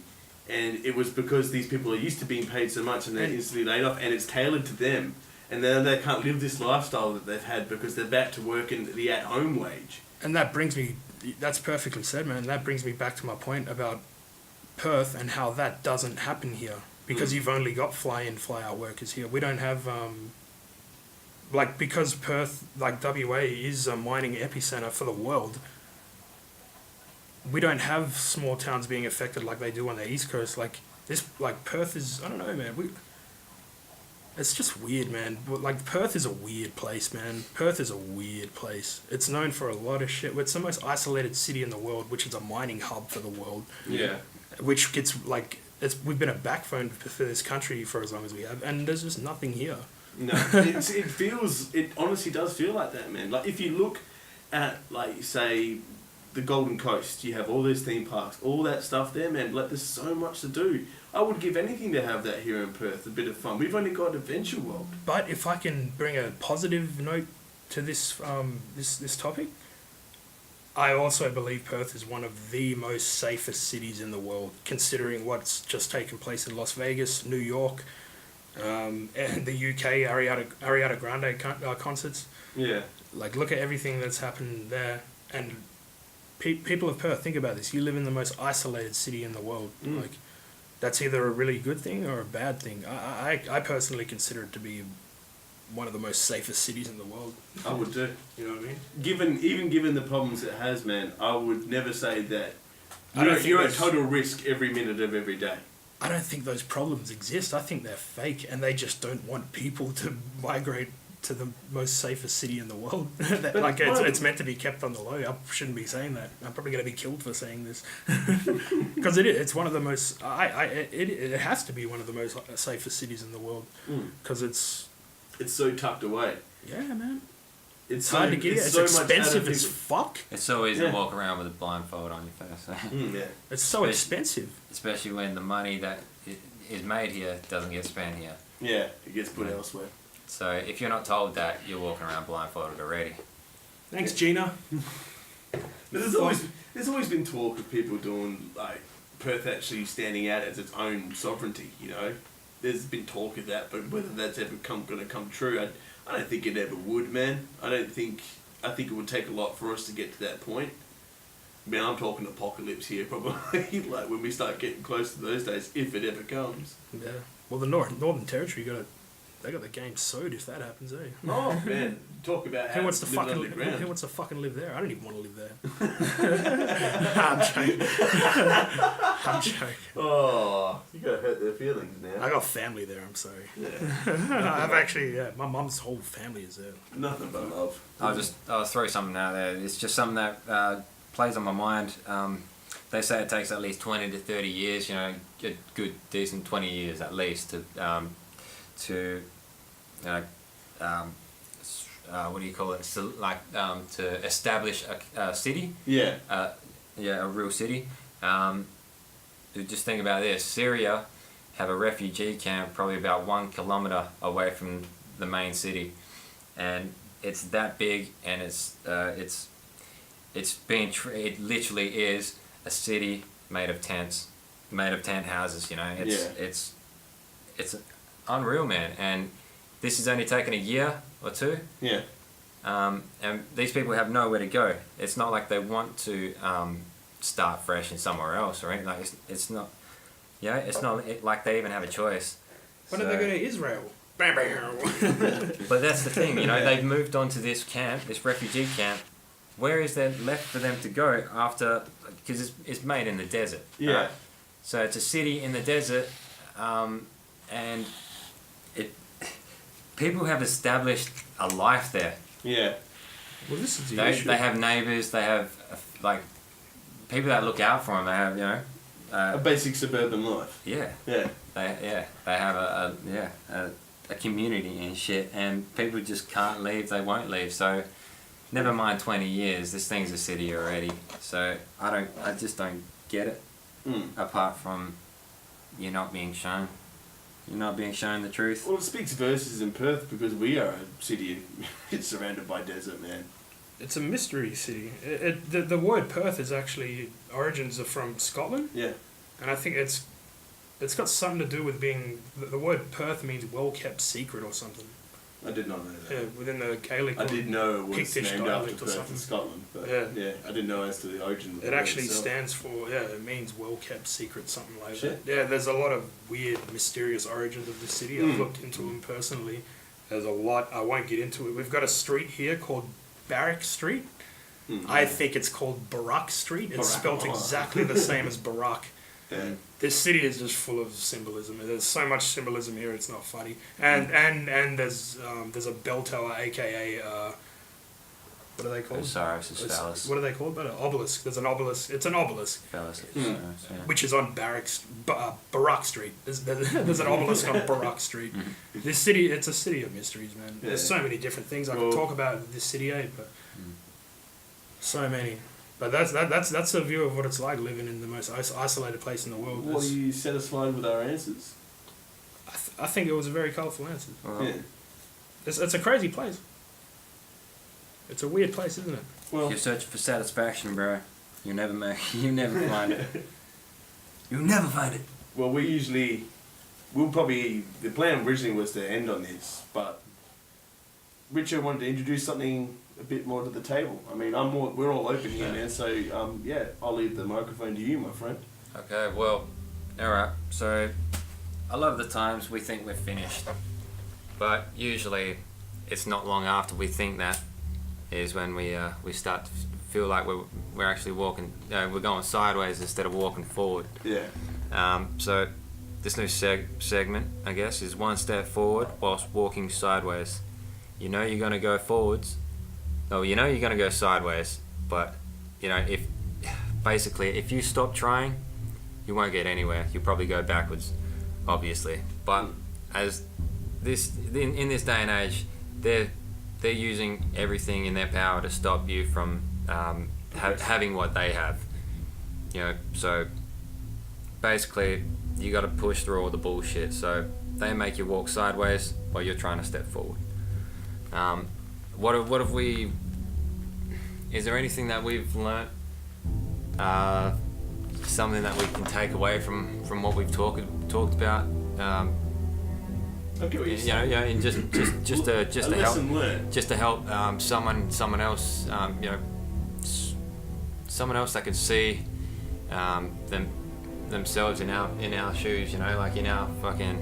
Speaker 1: and it was because these people are used to being paid so much and they're instantly laid off, and it's tailored to them, and then they can't live this lifestyle that they've had because they're back to work in the at-home wage.
Speaker 2: And that's perfectly said, man. That brings me back to my point about Perth and how that doesn't happen here. Because you've only got fly-in, fly-out workers here. We don't have... because Perth, like WA, is a mining epicenter for the world, we don't have small towns being affected like they do on the East Coast. Perth is, I don't know, man. It's just weird, man. Like, Perth is a weird place, man. Perth is a weird place. It's known for a lot of shit. It's the most isolated city in the world, which is a mining hub for the world.
Speaker 1: Yeah.
Speaker 2: Which gets, we've been a backbone for this country for as long as we have, and there's just nothing here.
Speaker 1: No, it honestly does feel like that, man. Like, if you look at, like, say, the Golden Coast, you have all these theme parks, all that stuff there, man. Like, there's so much to do. I would give anything to have that here in Perth, a bit of fun. We've only got Adventure World.
Speaker 2: But if I can bring a positive note to this this topic, I also believe Perth is one of the most safest cities in the world, considering what's just taken place in Las Vegas, New York, and the UK Ariana Grande concerts.
Speaker 1: Yeah.
Speaker 2: Like, look at everything that's happened there. And people of Perth, think about this. You live in the most isolated city in the world. Like, that's either a really good thing or a bad thing. I personally consider it to be one of the most safest cities in the world.
Speaker 1: I would do.
Speaker 2: You know what I mean?
Speaker 1: Given the problems it has, man, I would never say that you're at total risk every minute of every day.
Speaker 2: I don't think those problems exist. I think they're fake, and they just don't want people to migrate to the most safest city in the world. It's meant to be kept on the low. I shouldn't be saying that. I'm probably going to be killed for saying this. Because it's one of the most... It has to be one of the most safest cities in the world. Because it's
Speaker 1: so tucked away.
Speaker 2: Yeah, man.
Speaker 1: It's
Speaker 2: hard to get. It's
Speaker 1: so
Speaker 2: expensive as fuck.
Speaker 3: It's so easy to walk around with a blindfold on your face.
Speaker 1: Yeah.
Speaker 2: It's so expensive.
Speaker 3: Especially when the money that is made here doesn't get spent here.
Speaker 1: Yeah, it gets put elsewhere.
Speaker 3: So if you're not told that, you're walking around blindfolded already.
Speaker 2: Thanks, Gina.
Speaker 1: But there's always been talk of people doing, like, Perth actually standing out as its own sovereignty, you know? There's been talk of that, but whether that's ever going to come true, I don't think it ever would, man. I don't think... I think it would take a lot for us to get to that point. I mean, I'm talking apocalypse here, probably. Like when we start getting close to those days, if it ever comes.
Speaker 2: Yeah. Well, the Northern Territory they got the game sewed if that happens, eh?
Speaker 1: Oh man, talk about
Speaker 2: Who
Speaker 1: how
Speaker 2: wants to
Speaker 1: living
Speaker 2: fucking
Speaker 1: underground.
Speaker 2: Who wants to fucking live there? I don't even want to live there. I'm joking. I'm joking.
Speaker 1: Oh, you gotta hurt their feelings now.
Speaker 2: I got family there. I'm sorry.
Speaker 1: Yeah.
Speaker 2: I've actually, my mum's whole family is there.
Speaker 1: Nothing but love.
Speaker 3: I'll throw something out there. It's just something that plays on my mind. They say it takes at least 20 to 30 years, a good, decent 20 years at least to what do you call it? So, to establish a city.
Speaker 1: Yeah.
Speaker 3: A real city. Just think about this. Syria have a refugee camp probably about 1 kilometer away from the main city, and it's that big, and it literally is a city made of tent houses. It's unreal, man. And this has only taken a year or two.
Speaker 1: Yeah.
Speaker 3: And these people have nowhere to go. It's not like they want to start fresh in somewhere else, right? Like it's not like they even have a choice.
Speaker 2: Why don't they go to Israel? Bam, bam.
Speaker 3: But that's the thing, they've moved on to this camp, this refugee camp. Where is there left for them to go after? Because it's made in the desert.
Speaker 1: Yeah.
Speaker 3: Right? So it's a city in the desert, and people have established a life there.
Speaker 1: Yeah.
Speaker 2: Well, this is the
Speaker 3: They
Speaker 2: issue.
Speaker 3: have neighbours. They have people that look out for them. They have
Speaker 1: A basic suburban life.
Speaker 3: yeah.
Speaker 1: Yeah.
Speaker 3: They have a community and shit, and people just can't leave. They won't leave. So never mind 20 years. This thing's a city already. So I just don't get it. Apart from you're not being shown. You're not being shown the truth.
Speaker 1: Well, it speaks verses in Perth because we are a city it's surrounded by desert, man.
Speaker 2: It's a mystery city. The word Perth is actually origins are from Scotland,
Speaker 1: Yeah.
Speaker 2: and I think it's got something to do with being the word Perth means well kept secret or something.
Speaker 1: I did not know that.
Speaker 2: Yeah, within the Gaelic.
Speaker 1: I did know it was
Speaker 2: Pictish
Speaker 1: named after
Speaker 2: dialect or
Speaker 1: Perth
Speaker 2: something.
Speaker 1: in Scotland, but
Speaker 2: Yeah.
Speaker 1: I didn't know as to the origin of the
Speaker 2: It
Speaker 1: word
Speaker 2: actually
Speaker 1: itself.
Speaker 2: stands for it means well kept secret, something like
Speaker 1: Shit.
Speaker 2: that. Yeah, there's a lot of weird, mysterious origins of the city. I've looked into them personally. There's a lot. I won't get into it. We've got a street here called Barrack Street. I think it's called Barak Street. It's
Speaker 1: Barak.
Speaker 2: spelt exactly the same as Barak.
Speaker 1: Yeah.
Speaker 2: This city is just full of symbolism. There's so much symbolism here. It's not funny. And there's a bell tower, aka what are they called?
Speaker 3: Osiris is phallus.
Speaker 2: What are they called? But an obelisk. There's an obelisk. It's an obelisk,
Speaker 3: Phallus is Osiris, yeah.
Speaker 2: which is on Barak Street. There's an obelisk on Barak Street. This city, it's a city of mysteries, man. There's so many different things I could talk about with this city, but so many. But that's a view of what it's like living in the most isolated place in the world.
Speaker 1: What, are you satisfied with our answers?
Speaker 2: I think it was a very colourful answer.
Speaker 3: Well,
Speaker 1: Yeah.
Speaker 2: It's a crazy place. It's a weird place, isn't it?
Speaker 1: Well,
Speaker 3: if you're searching for satisfaction, bro, you never find it. You'll never find it.
Speaker 1: well, the plan originally was to end on this, but Richard wanted to introduce something a bit more to the table. I mean, we're all open here, man. So I'll leave the microphone to you, my friend.
Speaker 3: Okay, well, alright, so a lot of the times we think we're finished, but usually it's not long after we think that is when we start to feel like we're actually walking, we're going sideways instead of walking forward.
Speaker 1: Yeah.
Speaker 3: So this new segment, I guess, is one step forward whilst walking sideways. You know you're going to go forwards, you're going to go sideways, but if you stop trying, you won't get anywhere. You'll probably go backwards, obviously. But as in this day and age, they're using everything in their power to stop you from having what they have. So basically you got to push through all the bullshit. So they make you walk sideways while you're trying to step forward. What have we? Is there anything that we've learnt? Something that we can take away from what we've talked about?
Speaker 1: I get what you're
Speaker 3: You
Speaker 1: saying.
Speaker 3: know, and just
Speaker 1: A
Speaker 3: to help,
Speaker 1: lesson learned.
Speaker 3: just to help someone else, someone else that could see themselves in our shoes, you know, like in our fucking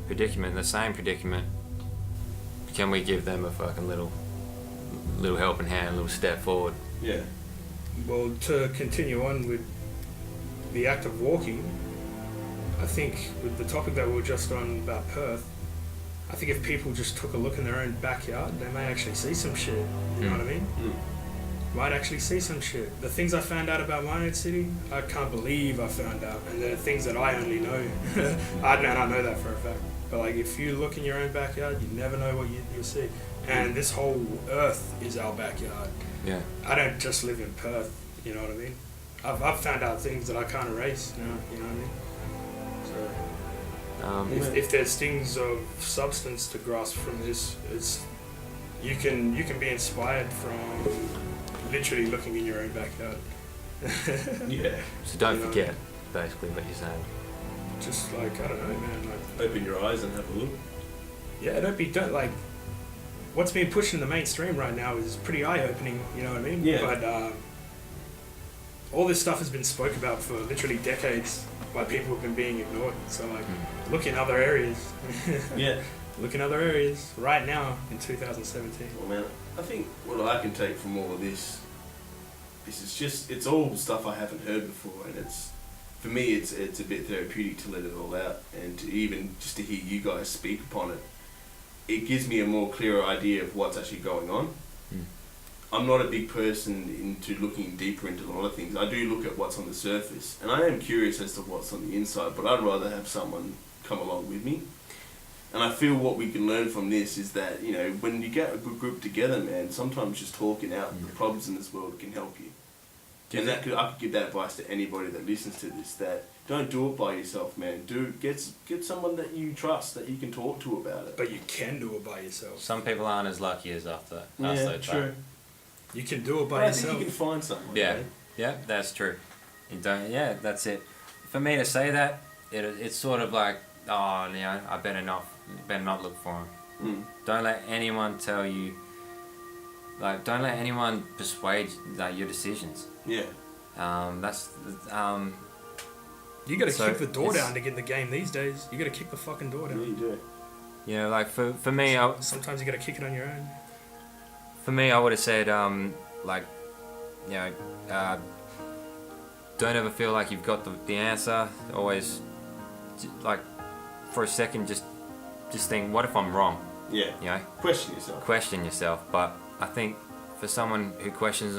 Speaker 3: predicament, the same predicament. Can we give them a fucking little helping hand, a little step forward?
Speaker 1: Yeah.
Speaker 2: Well, to continue on with the act of walking, I think with the topic that we were just on about Perth, I think if people just took a look in their own backyard, they may actually see some shit. You know what I mean? Might actually see some shit. The things I found out about my own city, I can't believe I found out. And they're things that I only know. I know that for a fact. But like, if you look in your own backyard, you never know what you'll see. And this whole earth is our backyard.
Speaker 3: Yeah.
Speaker 2: I don't just live in Perth, you know what I mean? I've found out things that I can't erase now, you know what I mean? So if there's things of substance to grasp from this, it's you can be inspired from literally looking in your own backyard.
Speaker 1: Yeah.
Speaker 3: So don't
Speaker 2: You know,
Speaker 3: forget, basically, what you're saying.
Speaker 2: Just like, I don't know, man. Like,
Speaker 1: Open your eyes and have a look.
Speaker 2: yeah, don't like. What's being pushed in the mainstream right now is pretty eye-opening. You know what I mean?
Speaker 1: Yeah.
Speaker 2: But all this stuff has been spoke about for literally decades by people who've been being ignored. So like, look in other areas.
Speaker 1: Yeah.
Speaker 2: Look in other areas right now in 2017.
Speaker 1: Well, man, I think what I can take from all of this is just, it's all stuff I haven't heard before, and for me, it's a bit therapeutic to let it all out, and to even just to hear you guys speak upon it. It gives me a more clearer idea of what's actually going on. I'm not a big person into looking deeper into a lot of things. I do look at what's on the surface, and I am curious as to what's on the inside, but I'd rather have someone come along with me. And I feel what we can learn from this is that, you know, when you get a good group together, man, sometimes just talking out the problems in this world can help you. And I could give that advice to anybody that listens to this, that don't do it by yourself, man. Get someone that you trust, that you can talk to about it.
Speaker 2: But you can do it by yourself.
Speaker 3: Some people aren't as lucky as us, though.
Speaker 1: Yeah, true.
Speaker 2: You can do it by
Speaker 1: But I
Speaker 2: yourself.
Speaker 1: think you can find someone.
Speaker 3: Yeah,
Speaker 1: man.
Speaker 3: yeah, that's true. You don't. Yeah, that's it. For me to say that, it's sort of like, oh, you know, I better not look for him. Don't let anyone tell you. Like, don't let anyone persuade your decisions.
Speaker 1: Yeah.
Speaker 3: That's
Speaker 2: You got to
Speaker 3: So
Speaker 2: kick the door
Speaker 3: it's-
Speaker 2: down to get in the game these days. You got to kick the fucking door
Speaker 1: Yeah,
Speaker 2: down.
Speaker 1: you do.
Speaker 3: you know, like for me,
Speaker 2: Sometimes you got to kick it on your own.
Speaker 3: I would have said like, you know, don't ever feel like you've got the answer. Always, like, for a second, just think, what if I'm wrong?
Speaker 1: Yeah.
Speaker 3: You know,
Speaker 1: Question yourself.
Speaker 3: question yourself. But I think for someone who questions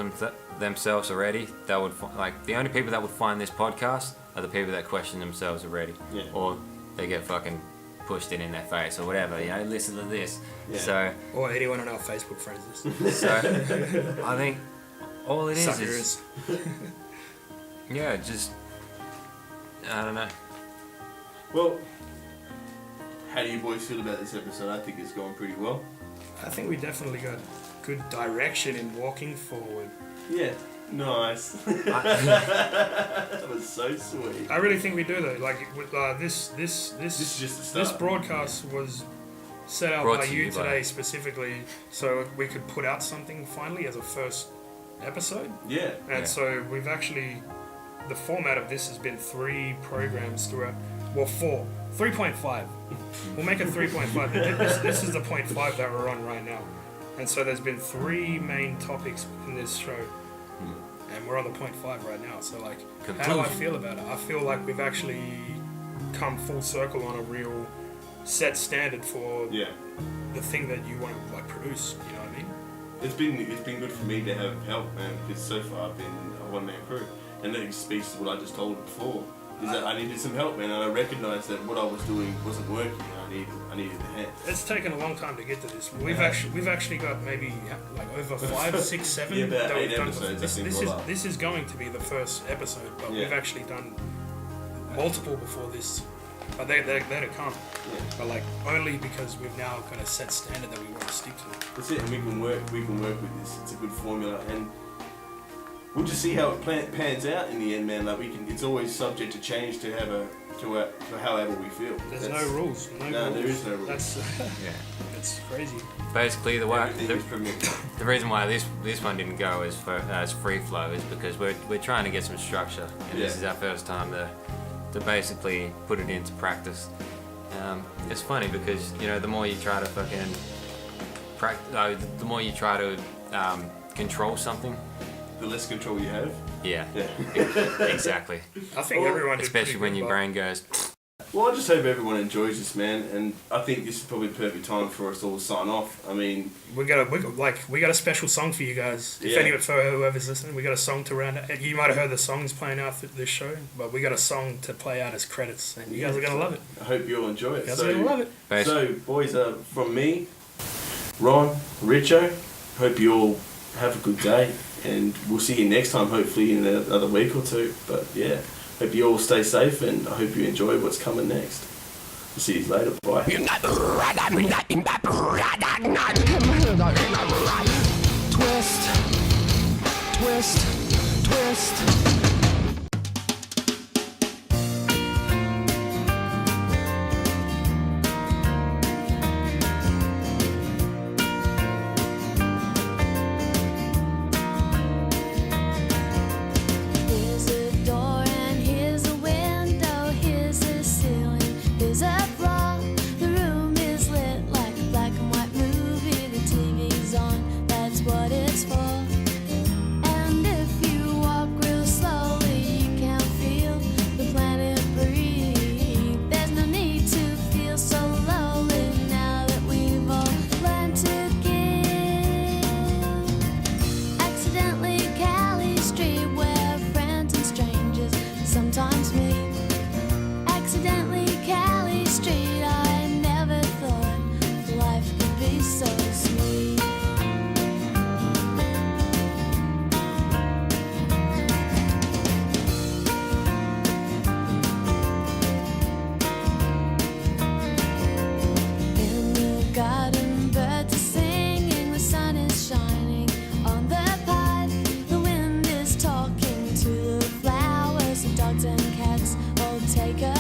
Speaker 3: themselves already, that would like, the only people that would find this podcast are the people that question themselves already.
Speaker 1: Yeah.
Speaker 3: Or they get fucking pushed in their face or whatever. You know, listen to this.
Speaker 1: Yeah.
Speaker 3: So
Speaker 2: Or anyone on our Facebook friends list.
Speaker 3: I think all it is
Speaker 2: Suckers.
Speaker 3: yeah, just I don't know.
Speaker 1: Well, how do you boys feel about this episode? I think it's going pretty well.
Speaker 2: I think we definitely got good direction in walking forward.
Speaker 1: Yeah. Nice. That was so sweet.
Speaker 2: I really think we do though. Like with this
Speaker 1: This is just the start.
Speaker 2: this broadcast was set up
Speaker 3: Brought
Speaker 2: by
Speaker 3: to
Speaker 2: you
Speaker 3: you by-
Speaker 2: today specifically, so we could put out something finally as a first episode.
Speaker 1: Yeah.
Speaker 2: And
Speaker 3: Yeah.
Speaker 2: so we've actually, the format of this has been 3 programs throughout. Well, 4. 3.5. We'll make it 3.5. This is the 0.5 that we're on right now. And so there's been 3 main topics in this show. And we're on the 0.5 right now. So like, how do I feel about it? I feel like we've actually come full circle on a real set standard for
Speaker 1: Yeah.
Speaker 2: the thing that you want to like produce. You know what I mean?
Speaker 1: It's been good for me to have help, man, because so far I've been a one-man crew. And that speaks to what I just told before, is that I needed some help, man, and I recognised that what I was doing wasn't working, and I needed the hand.
Speaker 2: It's taken a long time to get to this. We've actually got maybe like over 5, 6, 7.
Speaker 1: Yeah, about
Speaker 2: that
Speaker 1: 8
Speaker 2: we've done.
Speaker 1: episodes,
Speaker 2: This,
Speaker 1: I think,
Speaker 2: this
Speaker 1: all
Speaker 2: is
Speaker 1: up.
Speaker 2: this is going to be the first episode, but
Speaker 1: Yeah.
Speaker 2: we've actually done multiple before this. But they're to come.
Speaker 1: Yeah.
Speaker 2: But like only because we've now got a set standard that we want to stick to.
Speaker 1: That's it, and we can work with this. It's a good formula, and we'll just see how it pans out in the end, man. Like it's always subject to change to have a to however we feel.
Speaker 2: There's no rules.
Speaker 1: No, there is no rules.
Speaker 2: That's
Speaker 3: Yeah.
Speaker 2: that's crazy.
Speaker 3: Basically,
Speaker 1: Everything is permitted.
Speaker 3: the reason why this one didn't go as free flow is because we're trying to get some structure, and this
Speaker 1: Yeah.
Speaker 3: is our first time to basically put it into practice. It's funny because the more you try to fucking the more you try to control something.
Speaker 1: The less control you have.
Speaker 3: Yeah.
Speaker 1: Yeah.
Speaker 3: Exactly.
Speaker 2: I think
Speaker 1: Well,
Speaker 2: everyone, did
Speaker 3: Especially
Speaker 2: pretty
Speaker 3: when
Speaker 2: good,
Speaker 3: your
Speaker 2: but-
Speaker 3: brain goes.
Speaker 1: Well, I just hope everyone enjoys this, man, and I think this is probably the perfect time for us all to sign off. I mean,
Speaker 2: we got a special song for you guys. If
Speaker 1: Yeah.
Speaker 2: anyone, for whoever's listening, we got a song to round out. You might have heard the songs playing out for this show, but we got a song to play out as credits, and you guys are gonna love it.
Speaker 1: I hope you all enjoy it.
Speaker 2: You guys are gonna love it.
Speaker 1: So, boys, from me, Ron, Richo, hope you all have a good day, and we'll see you next time, hopefully in another week or two. But yeah, hope you all stay safe, and I hope you enjoy what's coming next. We'll see you later. Bye.
Speaker 5: Twist, twist.
Speaker 6: Here's a door and here's a window, here's a ceiling, here's a floor. The room is lit like a black and white movie. The TV's on, that's what it's for. And if you walk real slowly, you can feel the planet breathe. There's no need to feel so lonely now that we've all learned to give. Accidentally Cali Street, where friends and strangers sometimes meet. Accidentally Cali Street, I never thought life could be so sweet. In the garden, birds are singing, the sun is shining on the path. The wind is talking to the flowers, the dogs and cats all take a